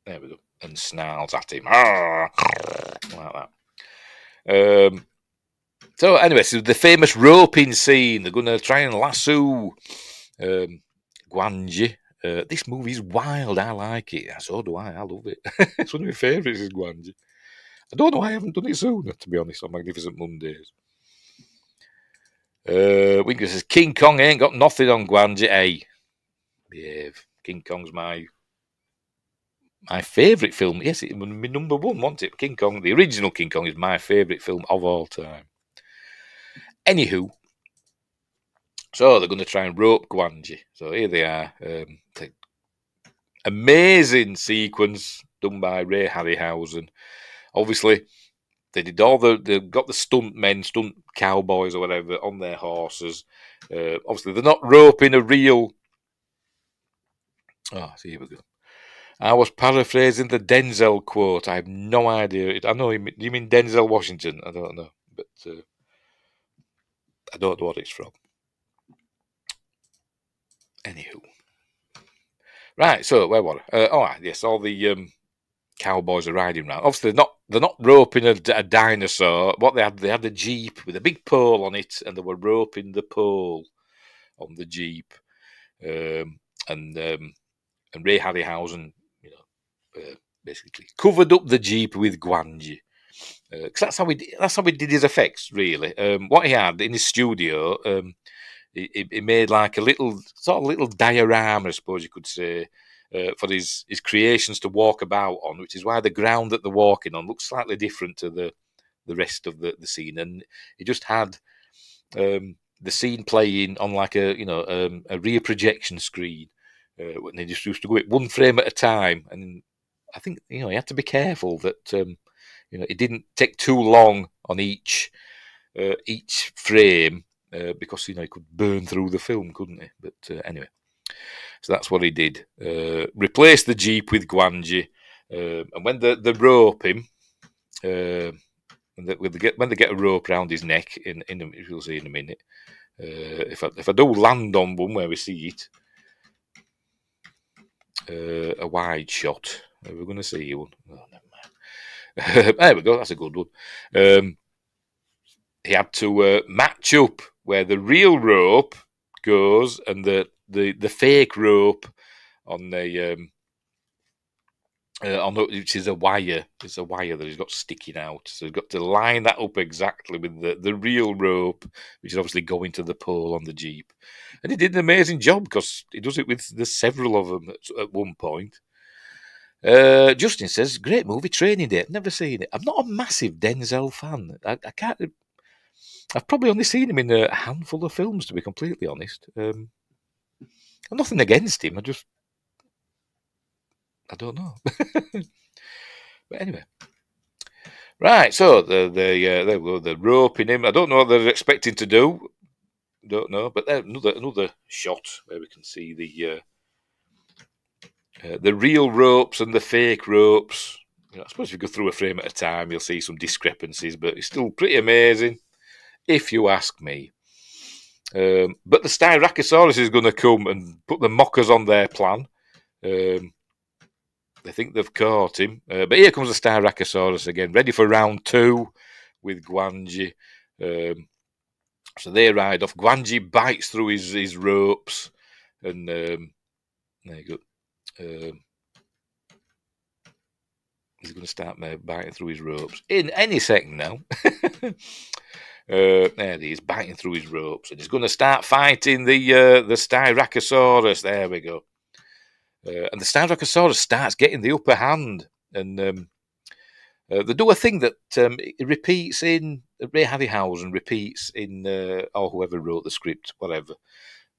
There we go. And snarls at him like that. So anyway, so the famous roping scene. They're going to try and lasso Gwangi. This movie's wild. I like it. So do I. I love it. It's one of my favourites is Gwangi. I don't know why I haven't done it sooner, to be honest, on Magnificent Mondays. Winkler says, King Kong ain't got nothing on Gwangi. Hey, behave. King Kong's my favourite film. Yes, it was my number one, wasn't it? King Kong, the original King Kong, is my favourite film of all time. Anywho, so they're going to try and rope Gwangi. So here they are. Amazing sequence done by Ray Harryhausen. Obviously, they did they've got the stunt cowboys or whatever on their horses. Obviously, they're not roping a real. Oh, so here we go. I was paraphrasing the Denzel quote. I have no idea. I know you mean Denzel Washington. I don't know, but I don't know what it's from. Anywho, right. So where were I? All right. Yes, all the cowboys are riding around. Obviously, they're not roping a dinosaur. What they had a jeep with a big pole on it, and they were roping the pole on the jeep. And Ray Harryhausen, basically covered up the jeep with Gwangi, because that's how he did his effects. Really, what he had in his studio, he made like a little diorama, I suppose you could say, for his creations to walk about on, which is why the ground that they're walking on looks slightly different to the rest of the scene, and he just had the scene playing on like a rear projection screen. When they just used to go it one frame at a time, and I think he had to be careful that it didn't take too long on each frame because he could burn through the film, couldn't he? But anyway, so that's what he did. Replace the Jeep with Gwangi, and when they rope him, when they get a rope around his neck, you'll see in a minute. If I do land on one where we see it, a wide shot, we're going to see one. Oh, never mind. There we go. That's a good one. He had to match up where the real rope goes and the fake rope on which is a wire. It's a wire that he's got sticking out. So he's got to line that up exactly with the real rope, which is obviously going to the pole on the Jeep. And he did an amazing job because he does it with the several of them at one point. Justin says, great movie, Training Day. Never seen it. I'm not a massive Denzel fan. I can't. I've probably only seen him in a handful of films, to be completely honest. I'm nothing against him. I don't know. But anyway. Right, so they're roping him. I don't know what they're expecting to do. Don't know, but there's another shot where we can see the real ropes and the fake ropes. I suppose if you go through a frame at a time, you'll see some discrepancies, but it's still pretty amazing, if you ask me. But the Styracosaurus is going to come and put the mockers on their plan. They think they've caught him. But here comes the Styracosaurus again, ready for round 2 with Gwangi. So they ride off. Gwangi bites through his ropes. And there you go. He's going to start biting through his ropes. In any second now. There he is, biting through his ropes. And he's going to start fighting the Styracosaurus. There we go. And the Styracosaurus starts getting the upper hand, and they do a thing that it repeats in Ray Harryhausen repeats in or whoever wrote the script, whatever,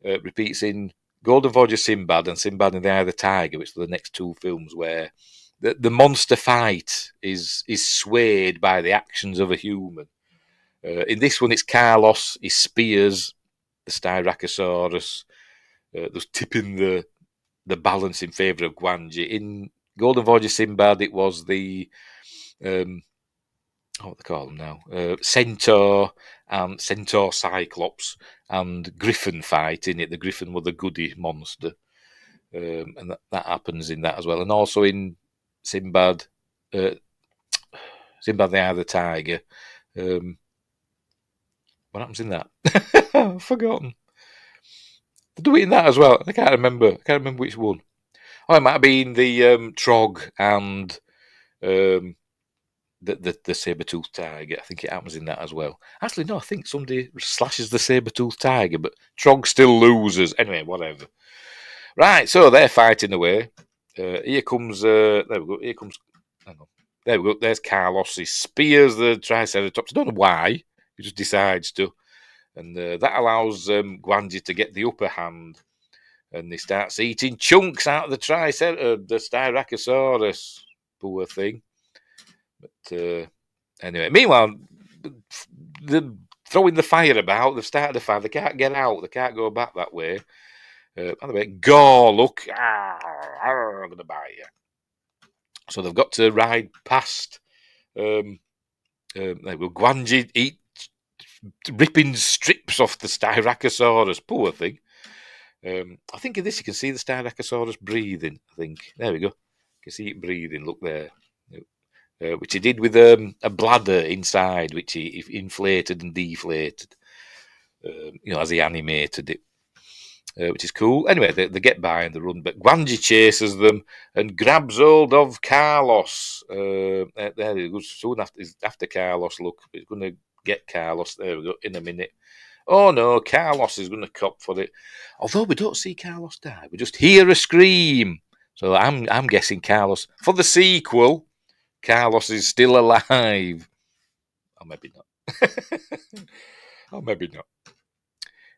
repeats in Golden Voyage of Sinbad and Sinbad and the Eye of the Tiger, which are the next 2 films, where the monster fight is swayed by the actions of a human. In this one, it's Carlos. He spears the Styracosaurus, thus tipping the balance in favour of Gwangi. In Golden Voyage of Sinbad, it was the what they call them now, Centaur and Centaur Cyclops and Griffin fight in it. The Griffin were the goody monster, and that happens in that as well. And also in Sinbad, Sinbad the Eye of the Tiger. What happens in that? I've forgotten. They do it in that as well. I can't remember which one. Oh, it might have been the Trog and the saber-toothed tiger. I think it happens in that as well. Actually, no, I think somebody slashes the saber-toothed tiger, but Trog still loses. Anyway, whatever. Right, so they're fighting away. Here comes, there we go, there we go, there's Carlos. He spears the Triceratops. I don't know why. He just decides to. And that allows Gwangi to get the upper hand. And he starts eating chunks out of the Styracosaurus. Poor thing. But anyway, meanwhile, they're throwing the fire about. They've started the fire. They can't get out. They can't go back that way. By the way, Gore, look. I'm going to buy you. So they've got to ride past. Gwangi eat ripping strips off the Styracosaurus. Poor thing. I think in this you can see the Styracosaurus breathing. I think. There we go. You can see it breathing. Look there. Which he did with a bladder inside, which he inflated and deflated. As he animated it. Which is cool. Anyway, they get by and they run, but Gwangi chases them and grabs hold of Carlos. There he goes. Soon after Carlos, look, he's going to get Carlos. There we go, in a minute. Oh no, Carlos is going to cop for it. Although we don't see Carlos die, we just hear a scream. So I'm guessing Carlos, for the sequel, Carlos is still alive. Or maybe not. Or maybe not.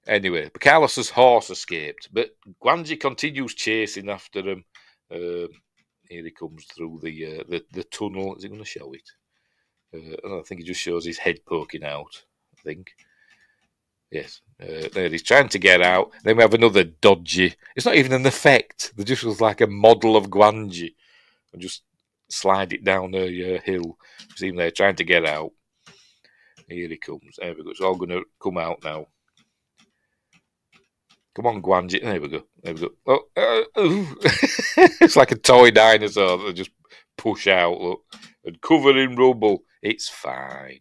Anyway, Carlos's horse escaped, but Gwangi continues chasing after him. Here he comes through the tunnel. Is he going to show it? I think he just shows his head poking out. I think. Yes. There he's trying to get out. Then we have another dodgy. It's not even an effect. They just was like a model of Gwangi and just slide it down a hill. See him there trying to get out. Here he comes. There we go. It's all going to come out now. Come on, Gwangi. There we go. There we go. Oh, it's like a toy dinosaur that just push out, look, and covered in rubble. It's fine.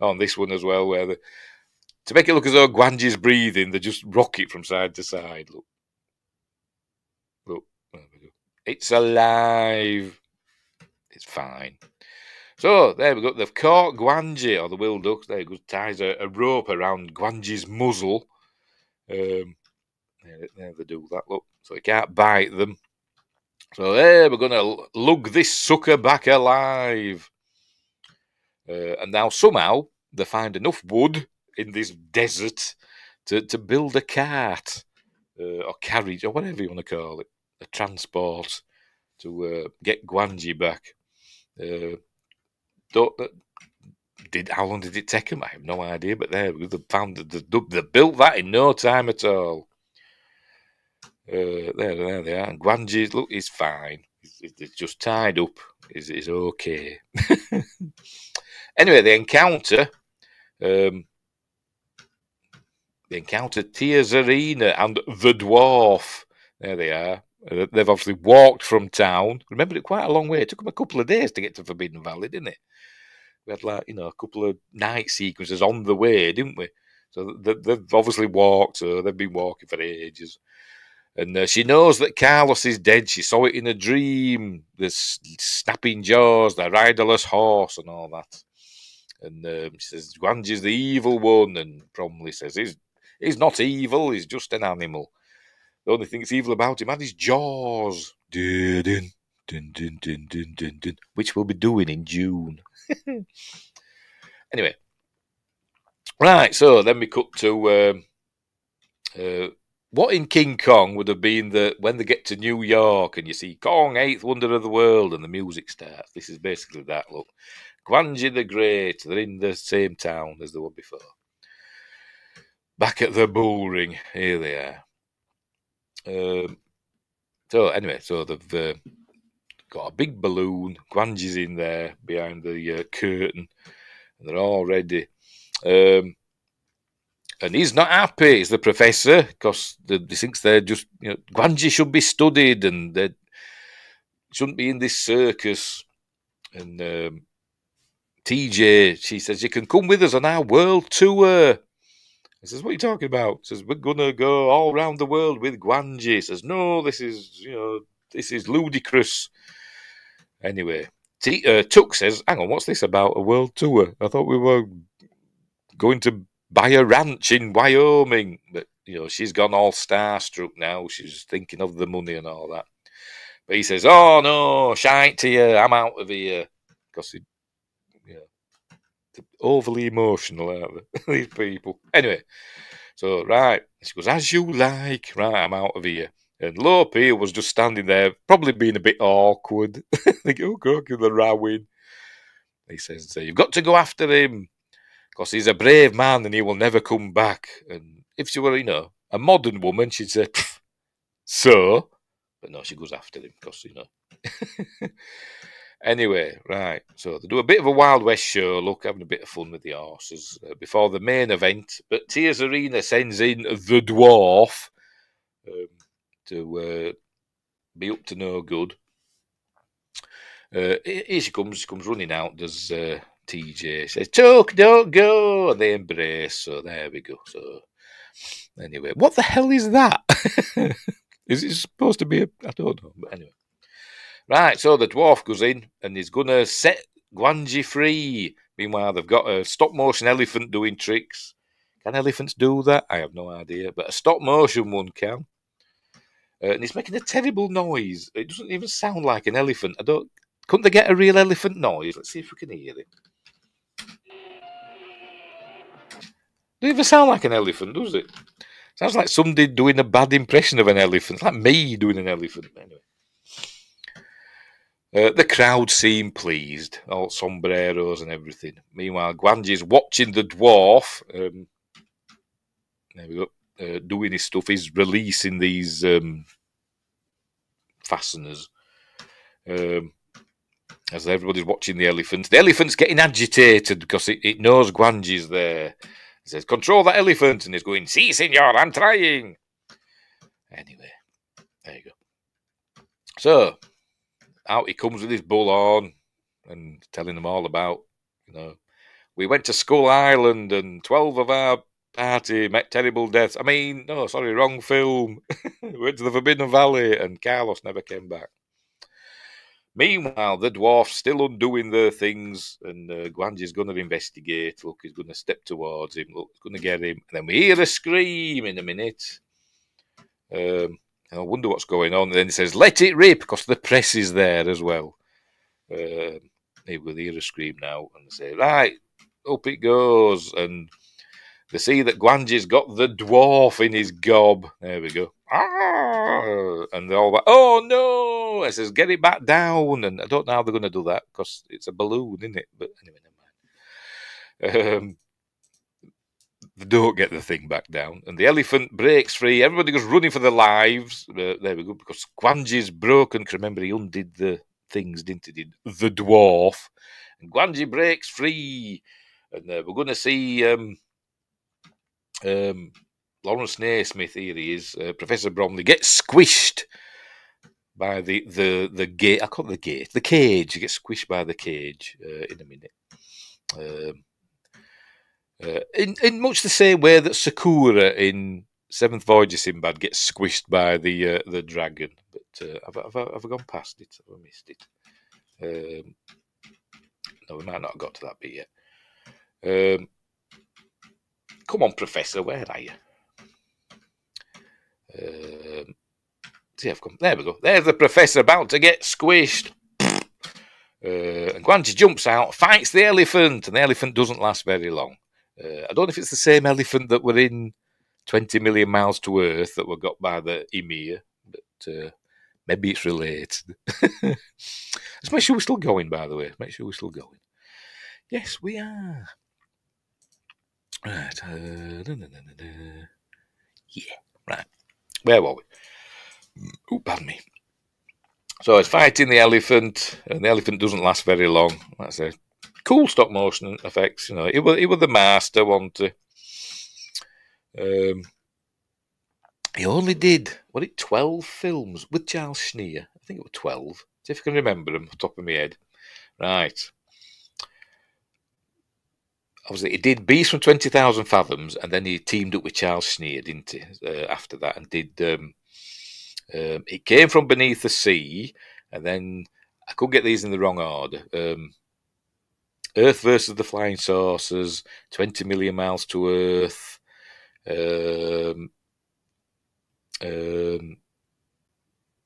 On this one as well, where to make it look as though Gwangi's breathing, they just rock it from side to side. Look. Look. There we go. It's alive. It's fine. So, there we go. They've caught Gwangi, or the Will Ducks. There he goes. Ties a rope around Gwangi's muzzle. There they do that, look. So he can't bite them. So there, we're going to lug this sucker back alive. And now somehow they find enough wood in this desert to build a cart or carriage or whatever you want to call it, a transport to get Gwangi back. How long did it take them? I have no idea, but they built that in no time at all. There they are. And Gwangi, look, he's fine. He's just tied up. He's okay. Anyway, they encounter Tiazarina and the dwarf. There they are. They've obviously walked from town. Remember, it quite a long way. It took them a couple of days to get to Forbidden Valley, didn't it? We had a couple of night sequences on the way, didn't we? So they've obviously walked. So they've been walking for ages. And she knows that Carlos is dead. She saw it in a dream. The snapping jaws, the riderless horse, and all that. And she says, Gwangi's the evil one. And Bromley says, he's not evil. He's just an animal. The only thing that's evil about him are his jaws. Dun, dun, dun, dun, dun, dun, dun, dun, which we'll be doing in June. Anyway. Right, so then we cut to what in King Kong would have been when they get to New York and you see Kong, 8th wonder of the world, and the music starts. This is basically that, look. Gwangi the Great, they're in the same town as they were before. Back at the bull ring, here they are. So anyway, so they've got a big balloon. Gwangi's in there behind the curtain, and they're all ready. And he's not happy, is the professor, because he thinks they're just, Gwangi should be studied and they shouldn't be in this circus. And TJ, she says, you can come with us on our world tour. He says, what are you talking about? He says, we're going to go all around the world with Gwangi. He says, no, this is ludicrous. Anyway, Tuck says, hang on, what's this about a world tour? I thought we were going to buy a ranch in Wyoming. But, she's gone all starstruck now. She's thinking of the money and all that. But he says, oh, no, shite to you. I'm out of here. Because overly emotional, aren't they? These people. Anyway, so, right. She goes, as you like. Right, I'm out of here. And Lope was just standing there, probably being a bit awkward. Like, oh, God, they're rowing. He says, you've got to go after him. Because he's a brave man and he will never come back. And if she were, a modern woman, she'd say, so. But no, she goes after him because, Anyway, right. So they do a bit of a Wild West show, look, having a bit of fun with the horses before the main event. But Tiazarina sends in the dwarf to be up to no good. Here she comes running out. There's TJ says, Tuck, don't go. And they embrace. So there we go. So anyway, what the hell is that? Is it supposed to be I don't know. But anyway. Right, so the dwarf goes in and he's going to set Gwangi free. Meanwhile, they've got a stop-motion elephant doing tricks. Can elephants do that? I have no idea. But a stop-motion one can. And he's making a terrible noise. It doesn't even sound like an elephant. Couldn't they get a real elephant noise? Let's see if we can hear it. Doesn't even sound like an elephant, does it? Sounds like somebody doing a bad impression of an elephant. It's like me doing an elephant. Anyway. The crowd seemed pleased, all sombreros and everything. Meanwhile, Gwangi's watching the dwarf. There we go. Doing his stuff. He's releasing these fasteners. As everybody's watching the elephant. The elephant's getting agitated because it knows Gwangi's there. It says, "Control that elephant," and he's going, "Si, senor, I'm trying." Anyway, there you go. So, out he comes with his bull horn and telling them all about, we went to Skull Island and 12 of our party met terrible deaths. Wrong film. We went to the Forbidden Valley and Carlos never came back. Meanwhile, the dwarf's still undoing their things, and Gwangi's going to investigate. Look, he's going to step towards him. Look, he's going to get him. And then we hear a scream in a minute. I wonder what's going on. And then he says, "Let it rip," because the press is there as well. We'll hear a scream now. And they say, "Right, up it goes." And they see that Gwangi's got the dwarf in his gob. There we go. Ah! And they're all like, "Oh no!" It says, "Get it back down." And I don't know how they're going to do that because it's a balloon, isn't it? But anyway, never mind. They don't get the thing back down. And the elephant breaks free. Everybody goes running for their lives. There we go. Because Gwangi's broken. Because remember, he undid the things, didn't he? The dwarf. And Gwangi breaks free. And we're going to see Lawrence Naismith, here he is, Professor Bromley, gets squished by the gate. I call it the gate. The cage. He gets squished by the cage in a minute. In much the same way that Sakura in Seventh Voyage of Sinbad gets squished by the dragon. But have I gone past it? Have I missed it? No, we might not have got to that bit yet. Come on, Professor, where are you? There we go. There's the Professor about to get squished. And Gwangi jumps out, fights the elephant, and the elephant doesn't last very long. I don't know if it's the same elephant that were in 20 Million Miles to Earth that were got by the Emir, but maybe it's related. Let's make sure we're still going, by the way. Make sure we're still going. Yes, we are. Right. Yeah, right. Where were we? Oh, pardon me. So it's fighting the elephant, and the elephant doesn't last very long. That's a cool stop motion effects. He was the master, wasn't he? He only did 12 films with Charles Schneer. I think it was 12. See if I can remember them off the top of my head. Right. Obviously, he did Beast from 20,000 Fathoms, and then he teamed up with Charles Schneer, didn't he? After that, and did. It came from Beneath the Sea, and then I could get these in the wrong order. Earth versus the Flying Saucers, 20 Million Miles to Earth,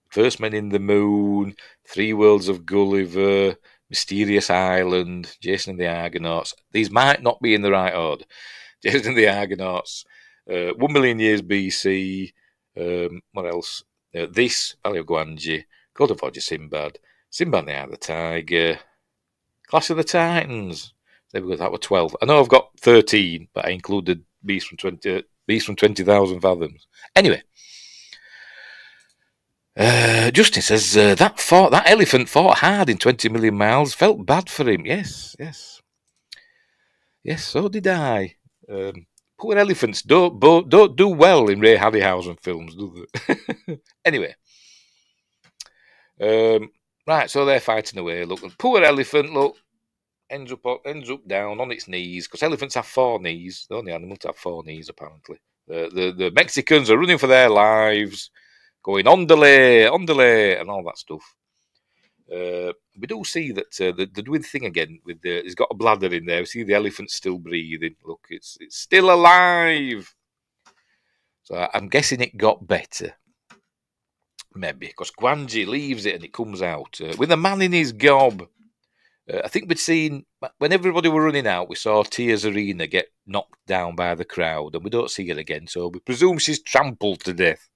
First Men in the Moon, Three Worlds of Gulliver, Mysterious Island, Jason and the Argonauts. These might not be in the right order. Jason and the Argonauts, 1 million years BC, what else? This, Valley of Gwangi, Golden Voyage of Sinbad, Sinbad and the Eye of the Tiger, Clash of the Titans. There we go, that were 12. I know I've got 13, but I included Beast from 20,000 Fathoms. Anyway, Justin says that elephant fought hard in 20 Million Miles. Felt bad for him. Yes. So did I. Poor elephants don't do well in Ray Harryhausen films, do they? Anyway, right. So they're fighting away. Look, and poor elephant. Look, ends up down on its knees because elephants have 4 knees. The only animal to have 4 knees, apparently. The Mexicans are running for their lives, going on delay, and all that stuff. We do see that they're doing the thing again with he's got a bladder in there. We see the elephant still breathing. Look, it's still alive. So I'm guessing it got better. Maybe, because Gwangi leaves it and it comes out with a man in his gob. I think we'd seen, when everybody were running out, we saw Tia's Arena get knocked down by the crowd, and we don't see her again, so we presume she's trampled to death.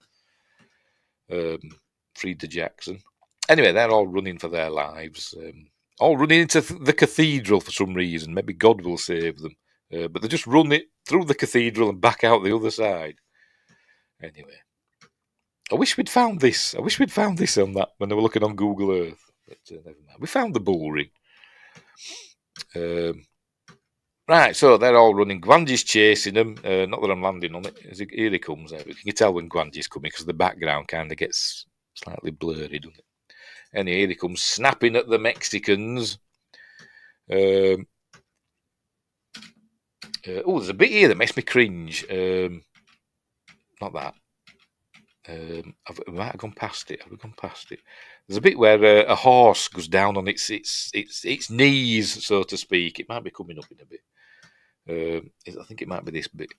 Frida Jackson. Anyway, they're all running for their lives. All running into the cathedral for some reason. Maybe God will save them. But they just run it through the cathedral and back out the other side. Anyway, I wish we'd found this. I wish we'd found this on that when they were looking on Google Earth. But never mind. We found the bull ring. Right, so they're all running. Gwangi's chasing them. Not that I'm landing on it. Here he comes. You can tell when Gwangi's coming because the background kind of gets slightly blurry, doesn't it? And here he comes, snapping at the Mexicans. Oh, there's a bit here that makes me cringe. Not that. I might have gone past it. Have we gone past it? There's a bit where a horse goes down on its knees, so to speak. It might be coming up in a bit. I think it might be this bit.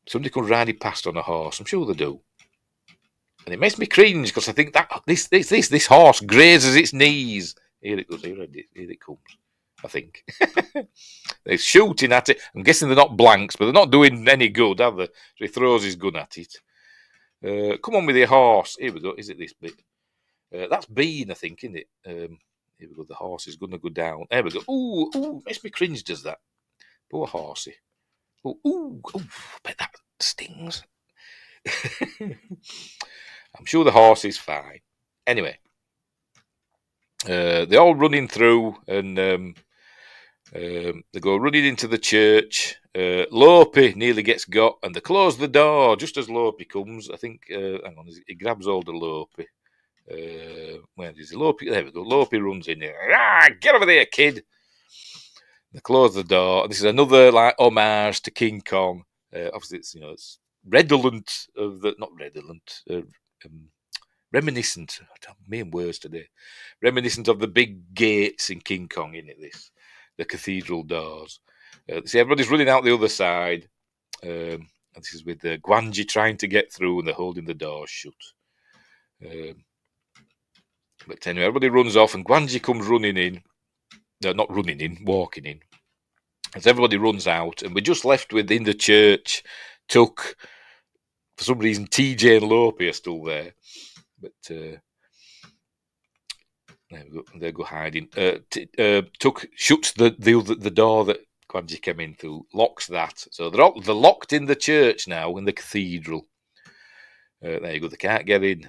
Somebody comes riding past on a horse. I'm sure they do. And it makes me cringe because I think that this horse grazes its knees. Here it goes. Here it comes. I think. They're shooting at it. I'm guessing they're not blanks, but they're not doing any good, are they? So he throws his gun at it. Come on with your horse. Here we go. Is it this bit? That's Bean, I think, isn't it? Here we go. The horse is going to go down. There we go. Ooh, makes me cringe, does that? Poor horsey. Ooh, I bet that stings. I'm sure the horse is fine. Anyway, they're all running through and they go running into the church. Lopi nearly gets got and they close the door just as Lopi comes. I think, hang on, he grabs hold of Lopi. Where is he? Lopi? There we go. Lopi runs in there. Get over there, kid. They close the door. And this is another like homage to King Kong. Obviously, it's redolent of the not redolent. Reminiscent. Main words today. Reminiscent of the big gates in King Kong, isn't it? The cathedral doors. See, everybody's running out the other side. And this is with Gwangi trying to get through, and they're holding the doors shut. But anyway, everybody runs off, and Gwangi comes running in. Not running in, walking in. As everybody runs out, and we're just left with in the church. For some reason, TJ and Lopi are still there. But there we go. They go hiding. Tuck shuts the door that Gwangi came in through, locks that. So they're locked in the church now, in the cathedral. There you go. They can't get in.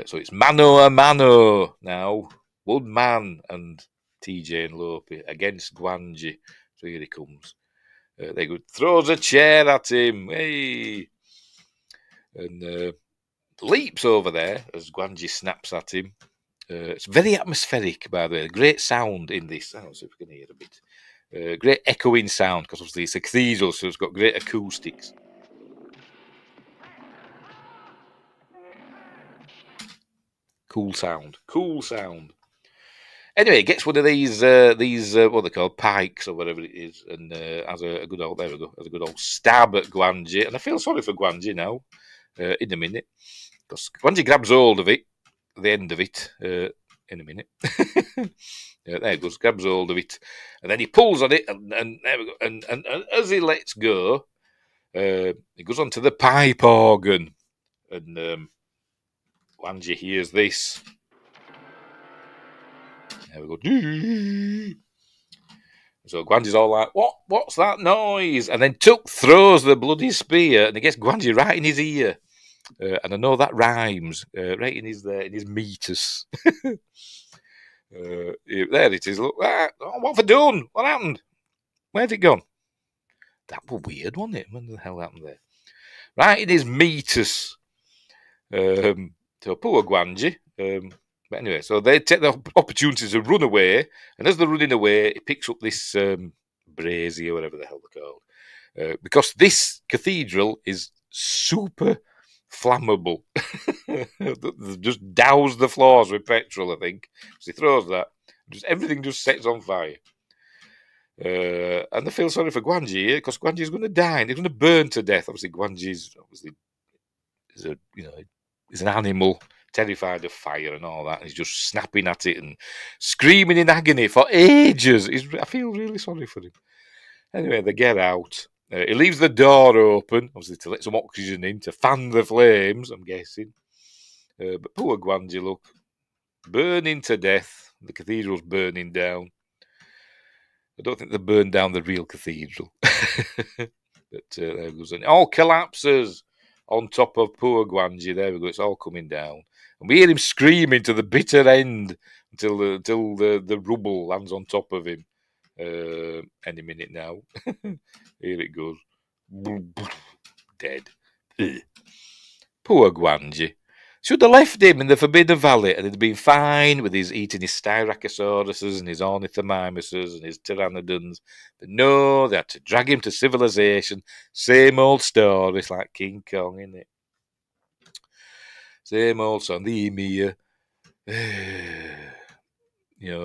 So it's mano a mano now. One man and TJ and Lopi against Gwangi. So here he comes. There you go. Throws a chair at him. Hey! And leaps over there as Gwangi snaps at him. It's very atmospheric, by the way. Great sound in this. I don't know if we can hear a bit. Great echoing sound, because obviously it's a cathedral, so it's got great acoustics. Cool sound. Anyway, it gets one of these what they call pikes or whatever it is, and has a good old stab at Gwangi. And I feel sorry for Gwangi now. In a minute, because Gwangi grabs hold of it, the end of it, in a minute. There it goes, grabs hold of it, and then he pulls on it, and there we go. And as he lets go, he goes onto the pipe organ, and Gwangi hears this. There we go. So Gwangi's all like, what's that noise? And then Tuck throws the bloody spear, and he gets Gwangi right in his ear. And I know that rhymes, right in his meatus. There it is. Look, what have I done? What happened? Where'd it gone? That was weird, wasn't it? What the hell happened there? Right in his meatus. So poor Gwangi. But anyway, so they take the opportunity to run away, and as they're running away, he picks up this brazier, whatever the hell they're called, because this cathedral is super flammable. They just douse the floors with petrol, I think. So he throws that, everything just sets on fire. And they feel sorry for Gwangi here, because Gwangi is going to die, and he's going to burn to death. Obviously, Gwangi is an animal, terrified of fire and all that. And he's just snapping at it and screaming in agony for ages. I feel really sorry for him. Anyway, they get out. He leaves the door open, obviously to let some oxygen in, to fan the flames, I'm guessing. But poor Gwangi, look. burning to death. The cathedral's burning down. I don't think they burned down the real cathedral. But there goes. And it all collapses on top of poor Gwangi. There we go. It's all coming down. And we hear him screaming to the bitter end until the rubble lands on top of him. Any minute now. Here it goes. Dead. Poor Gwangi. Should have left him in the Forbidden Valley and he'd been fine with his eating his Styracosauruses and his Ornithomimuses and his Pteranodons. But no, they had to drag him to civilization. Same old story. It's like King Kong, isn't it? Same old song. The Emir.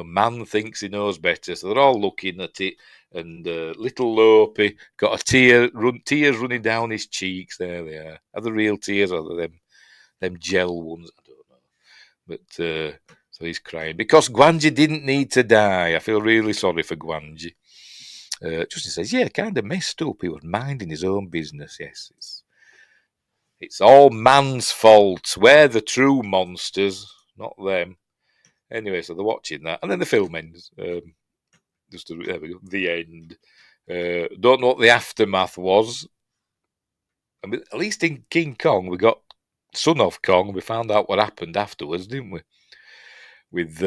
Man thinks he knows better, so they're all looking at it. And little Lopi got tears running down his cheeks. There they are. Are the real tears or are them gel ones? I don't know. But so he's crying because Gwangi didn't need to die. I feel really sorry for Gwangi. Justin says, yeah, kind of messed up. He was minding his own business. Yes, it's all man's fault. We're the true monsters, not them. Anyway, so they're watching that, and then the film ends. There we go. The end. Don't know what the aftermath was. I mean, at least in King Kong, we got Son of Kong. We found out what happened afterwards, didn't we? With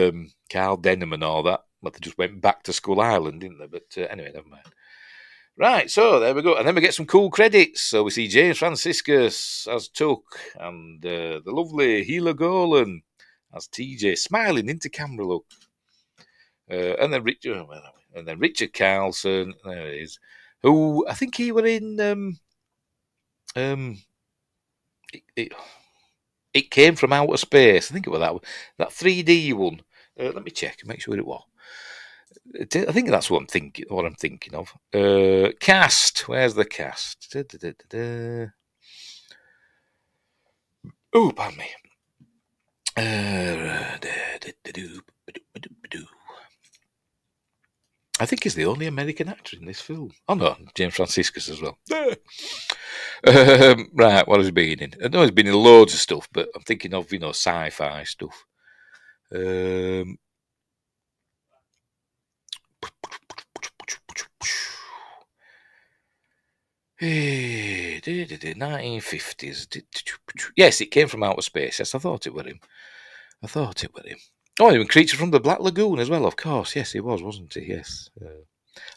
Carl Denham and all that. But they just went back to Skull Island, didn't they? But anyway, never mind. Right, so there we go. And then we get some cool credits. So we see James Franciscus as Tuck and the lovely Hila Golan as TJ, smiling into camera, look. And then Richard Carlson, there it is, who I think he were in It Came From Outer Space. I think it was that 3D one. Let me check, make sure it was. I think that's what I'm thinking of. Cast. Where's the cast? Oh, pardon me. I think he's the only American actor in this film. Oh no, James Franciscus as well. Right, what has he been in? I know he's been in loads of stuff, but I'm thinking of sci-fi stuff. 1950s. Yes, It Came From Outer Space. Yes, I thought it were him. Oh, even Creature from the Black Lagoon as well, of course. Yes, he was, wasn't he? Yes.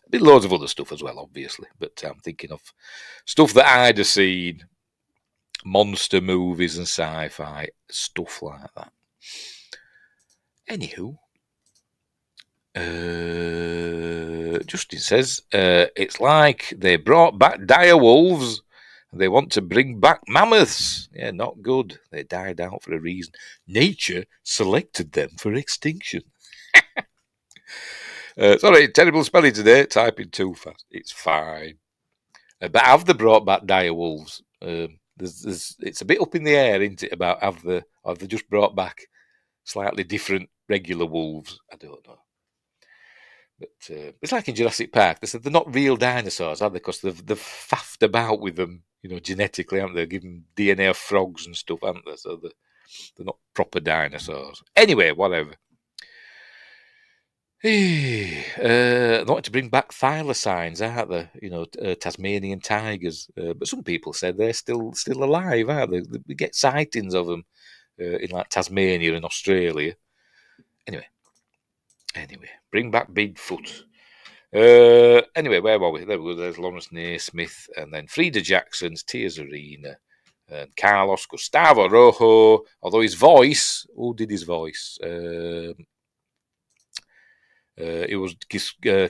Been loads of other stuff as well, obviously. But I'm thinking of stuff that I'd have seen. Monster movies and sci-fi. Stuff like that. Anywho. Justin says, it's like they brought back dire wolves. They want to bring back mammoths. Yeah, not good. They died out for a reason. Nature selected them for extinction. Sorry, terrible spelling today. Typing too fast. It's fine. But have they brought back dire wolves? It's a bit up in the air, isn't it, about have they just brought back slightly different regular wolves? I don't know. But it's like in Jurassic Park. They said they're not real dinosaurs, are they? Because they've faffed about with them, genetically, haven't they? Given DNA of frogs and stuff, haven't they? So they're not proper dinosaurs. Anyway, whatever. They want to bring back thylacines, aren't they? Tasmanian tigers. But some people said they're still alive, aren't they? We get sightings of them in like Tasmania and Australia. Anyway, bring back Bigfoot. Anyway, where were we? There we go. There's Lawrence Naismith, and then Frida Jackson's Tears Arena, and Carlos Gustavo Rojo. Although his voice, who did his voice?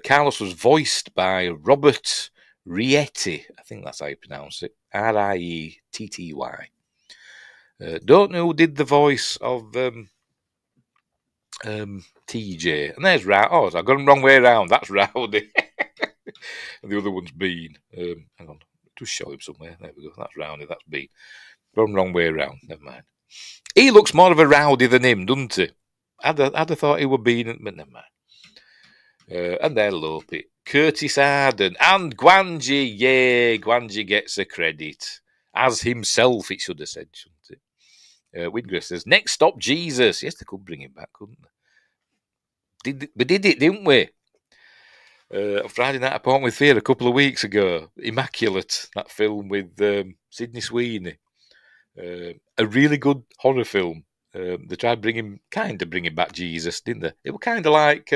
Carlos was voiced by Robert Rietti. I think that's how you pronounce it. Rietty. Don't know who did the voice of TJ. And there's Rowdy. I've got him wrong way around. That's Rowdy. And the other one's Bean. Hang on. Just show him somewhere. There we go. That's Rowdy. That's Bean. Got him wrong way around. Never mind. He looks more of a Rowdy than him, doesn't he? I'd have thought he would Bean, but never mind. And there Lopi. Curtis Arden and Gwangi. Yay, Gwangi gets a credit. As himself, it should have said, shouldn't it? Wingress says, next stop, Jesus. Yes, they could bring him back, couldn't they? We did it, didn't we? On Friday Night Appointment with Fear a couple of weeks ago. Immaculate, that film with Sydney Sweeney. A really good horror film. They tried bringing back Jesus, didn't they? It was kind of like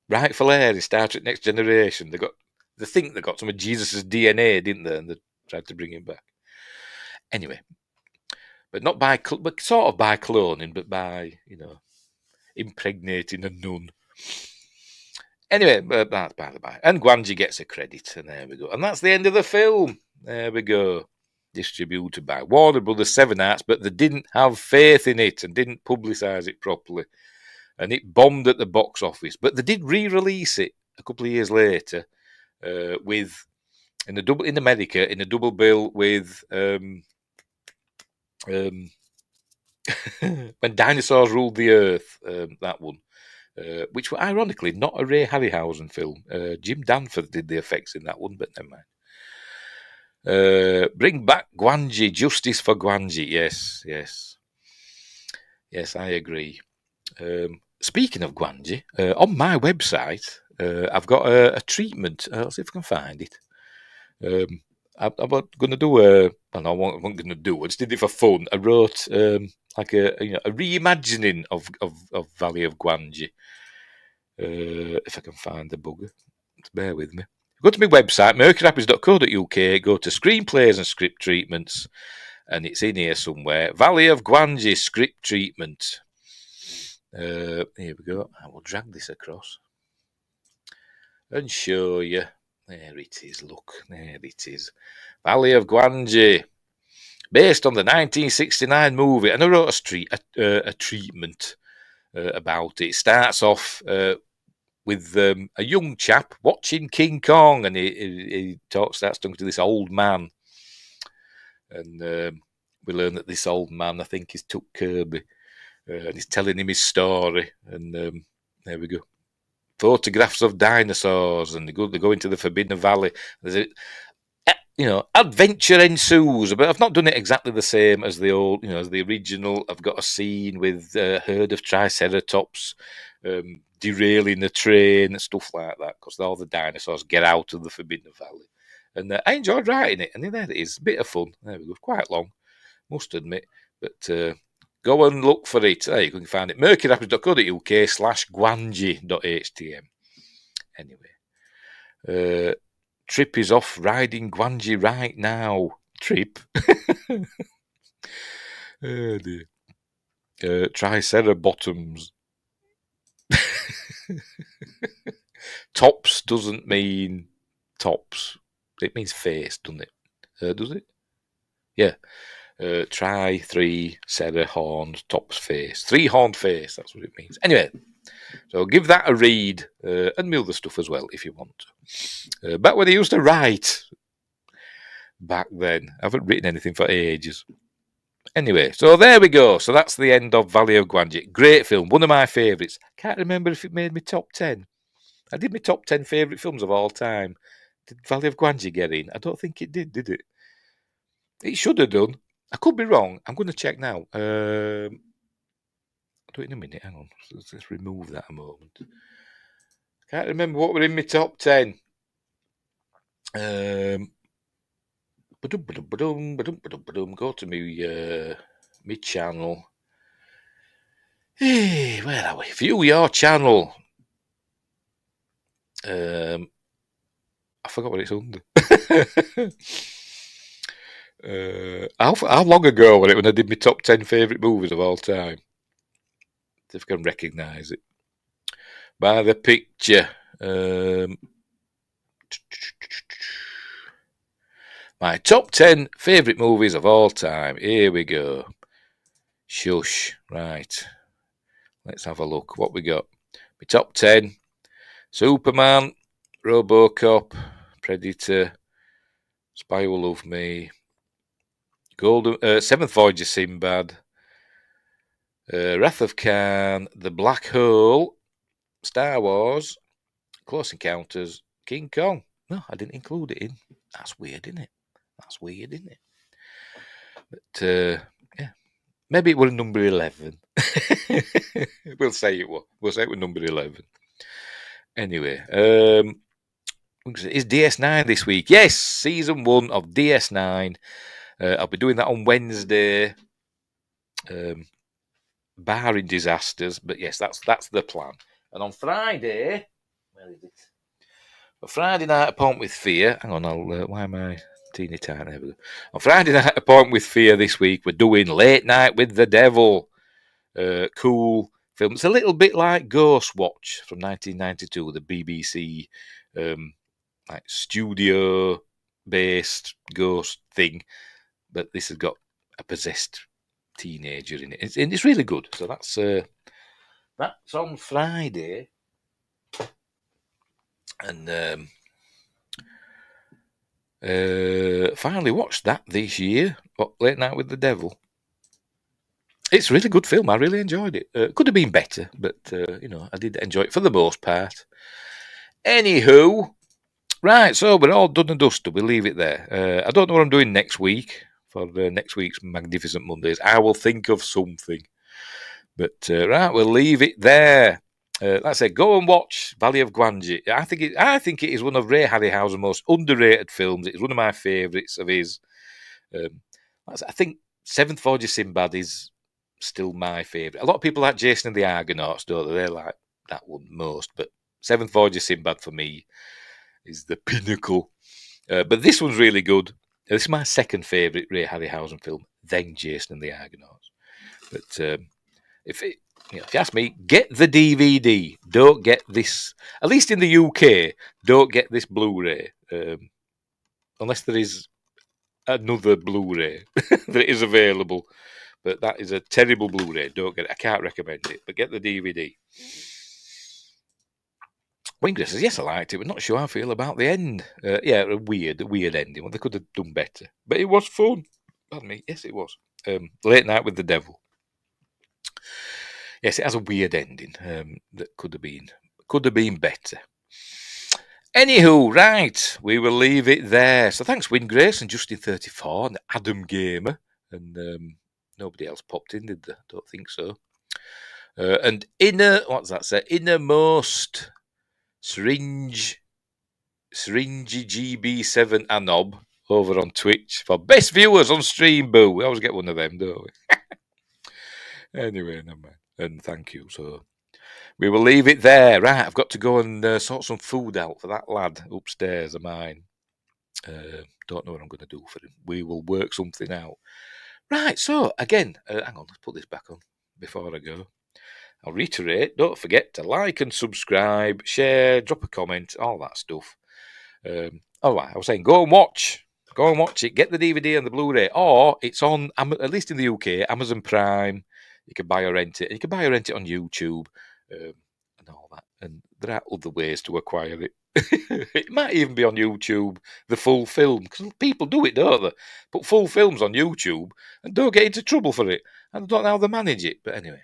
Rightful Heir in Star Trek Next Generation. They think they got some of Jesus' DNA, didn't they? And they tried to bring him back. Anyway, but not by, but sort of by cloning, but by, impregnating a nun. Anyway, that's by the by. And Gwangi gets a credit, and there we go. And that's the end of the film. There we go. Distributed by Warner Brothers 7 Arts, but they didn't have faith in it and didn't publicise it properly. And it bombed at the box office. But they did re-release it a couple of years later in America in a double bill with When Dinosaurs Ruled the Earth, that one. Which were ironically not a Ray Harryhausen film. Jim Danforth did the effects in that one, but never mind. Bring back Gwangi, justice for Gwangi. Yes, I agree. Speaking of Gwangi, on my website, I've got a treatment. Let's see if I can find it. I'm going to do I wasn't going to do it. I just did it for fun. I wrote like a reimagining of Valley of Gwangi. If I can find the bugger, bear with me. Go to my website, mercuryrapids.co.uk, go to screenplays and script treatments, and it's in here somewhere. Valley of Gwangi script treatment. Here we go. I will drag this across and show you. There it is, look. There it is. Valley of Gwangi. Based on the 1969 movie. And I wrote a treatment about it. It starts off with a young chap watching King Kong. And he starts talking to this old man. And we learn that this old man, I think, is Tuck Kirby. And he's telling him his story. And there we go. Photographs of dinosaurs, and they go into the Forbidden Valley. There's adventure ensues, but I've not done it exactly the same as the old, as the original. I've got a scene with a herd of Triceratops derailing the train, stuff like that, because all the dinosaurs get out of the Forbidden Valley. And I enjoyed writing it, and there it is, a bit of fun. There we go, quite long, must admit, but go and look for it. You can find it. mercuryrapids.co.uk/Gwangi.htm. Anyway. Trip is off riding Gwangi right now. Trip. Oh dear. Triceratops. Tops doesn't mean tops. It means face, doesn't it? Does it? Yeah. Three, horned, tops face. 3-horned face, that's what it means. Anyway, so give that a read and mill the stuff as well if you want. Back when they used to write back then. I haven't written anything for ages. Anyway, so there we go. So that's the end of Valley of Gwangi. Great film, one of my favourites. Can't remember if it made me top 10. I did my top 10 favourite films of all time. Did Valley of Gwangi get in? I don't think it did it? It should have done. I could be wrong. I'm going to check now. I'll do it in a minute. Hang on. Let's remove that a moment. Can't remember what were in my top 10. Go to my channel. Hey, where are we? View your channel. I forgot what it's under. How long ago was it when I did my top 10 favourite movies of all time? See if I can recognise it. By the picture. My top 10 favourite movies of all time. Here we go. Shush. Right. Let's have a look. What we got? My top 10. Superman, RoboCop, Predator, Spy Who Loved Me, Seventh Voyage of Sinbad, Wrath of Khan, The Black Hole, Star Wars, Close Encounters, King Kong. No, I didn't include it in. That's weird, isn't it? But yeah, maybe it was number 11. We'll say it was. We'll say it was number 11. Anyway, it's DS9 this week. Yes, season 1 of DS9. I'll be doing that on Wednesday. Barring disasters, but yes, that's the plan. And on Friday, where is it? A Friday night, A Point with Fear. Hang on, why am I teeny tiny? On Friday night, A Point with Fear this week, we're doing Late Night with the Devil. Cool film. It's a little bit like Ghost Watch from 1992, the BBC like studio-based ghost thing, but this has got a possessed teenager in it. It's really good. So that's on Friday. And finally watched that this year. Late Night with the Devil. It's a really good film. I really enjoyed it. Could have been better, but I did enjoy it for the most part. Anywho, right, so we're all done and dusted. We'll leave it there. I don't know what I'm doing next week for next week's Magnificent Mondays. I will think of something. But right, we'll leave it there. Like I said, go and watch Valley of Gwangi. I think it is one of Ray Harryhausen's most underrated films. It's one of my favourites of his. I think Seventh Voyage of Sinbad is still my favourite. A lot of people like Jason and the Argonauts, don't they? They like that one most. But Seventh Voyage of Sinbad for me is the pinnacle. But this one's really good. This is my second favourite Ray Harryhausen film, then Jason and the Argonauts. But if you ask me, get the DVD. Don't get this. At least in the UK, don't get this Blu-ray, unless there is another Blu-ray that is available. But that is a terrible Blu-ray. Don't get it. I can't recommend it. But get the DVD. Wingre says, yes, I liked it, but not sure how I feel about the end. Yeah, a weird ending. Well, they could have done better. But it was fun. Pardon me. Yes, it was. Late Night with the Devil. Yes, it has a weird ending that could have been better. Anywho, right, we will leave it there. So thanks, Wingrace and Justin34 and Adam Gamer. And nobody else popped in, did they? Don't think so. And what's that say? Innermost Syringy GB7 Anob over on Twitch for best viewers on stream, boo. We always get one of them, don't we? Anyway, never mind. And thank you. So we will leave it there. Right, I've got to go and sort some food out for that lad upstairs of mine. Don't know what I'm going to do for him. We will work something out. Right, so again, hang on, let's put this back on before I go. I'll reiterate, don't forget to like and subscribe, share, drop a comment, all that stuff. All right, I was saying, go and watch it, get the DVD and the Blu-ray, or it's on, at least in the UK, Amazon Prime. You can buy or rent it, and you can buy or rent it on YouTube, and all that. And there are other ways to acquire it. It might even be on YouTube, the full film, because people do it, don't they? Put full films on YouTube and don't get into trouble for it. I don't know how they manage it, but anyway.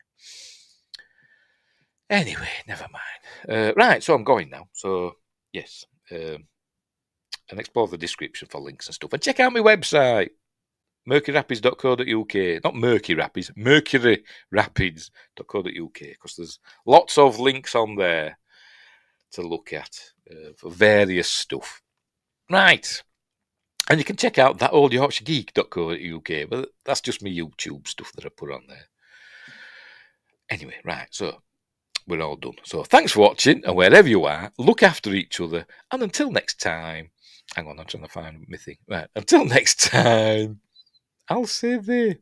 Never mind. Right, so I'm going now. So, yes. And explore the description for links and stuff. And check out my website, mercuryrapids.co.uk. Not Mercury Rapids, mercuryrapids.co.uk. Because there's lots of links on there to look at for various stuff. Right. And you can check out thatoldyorkshiregeek.co.uk. But that's just my YouTube stuff that I put on there. Anyway, right, so we're all done. So thanks for watching, and wherever you are, look after each other. And until next time, hang on, I'm trying to find my thing. Right, until next time, I'll say there.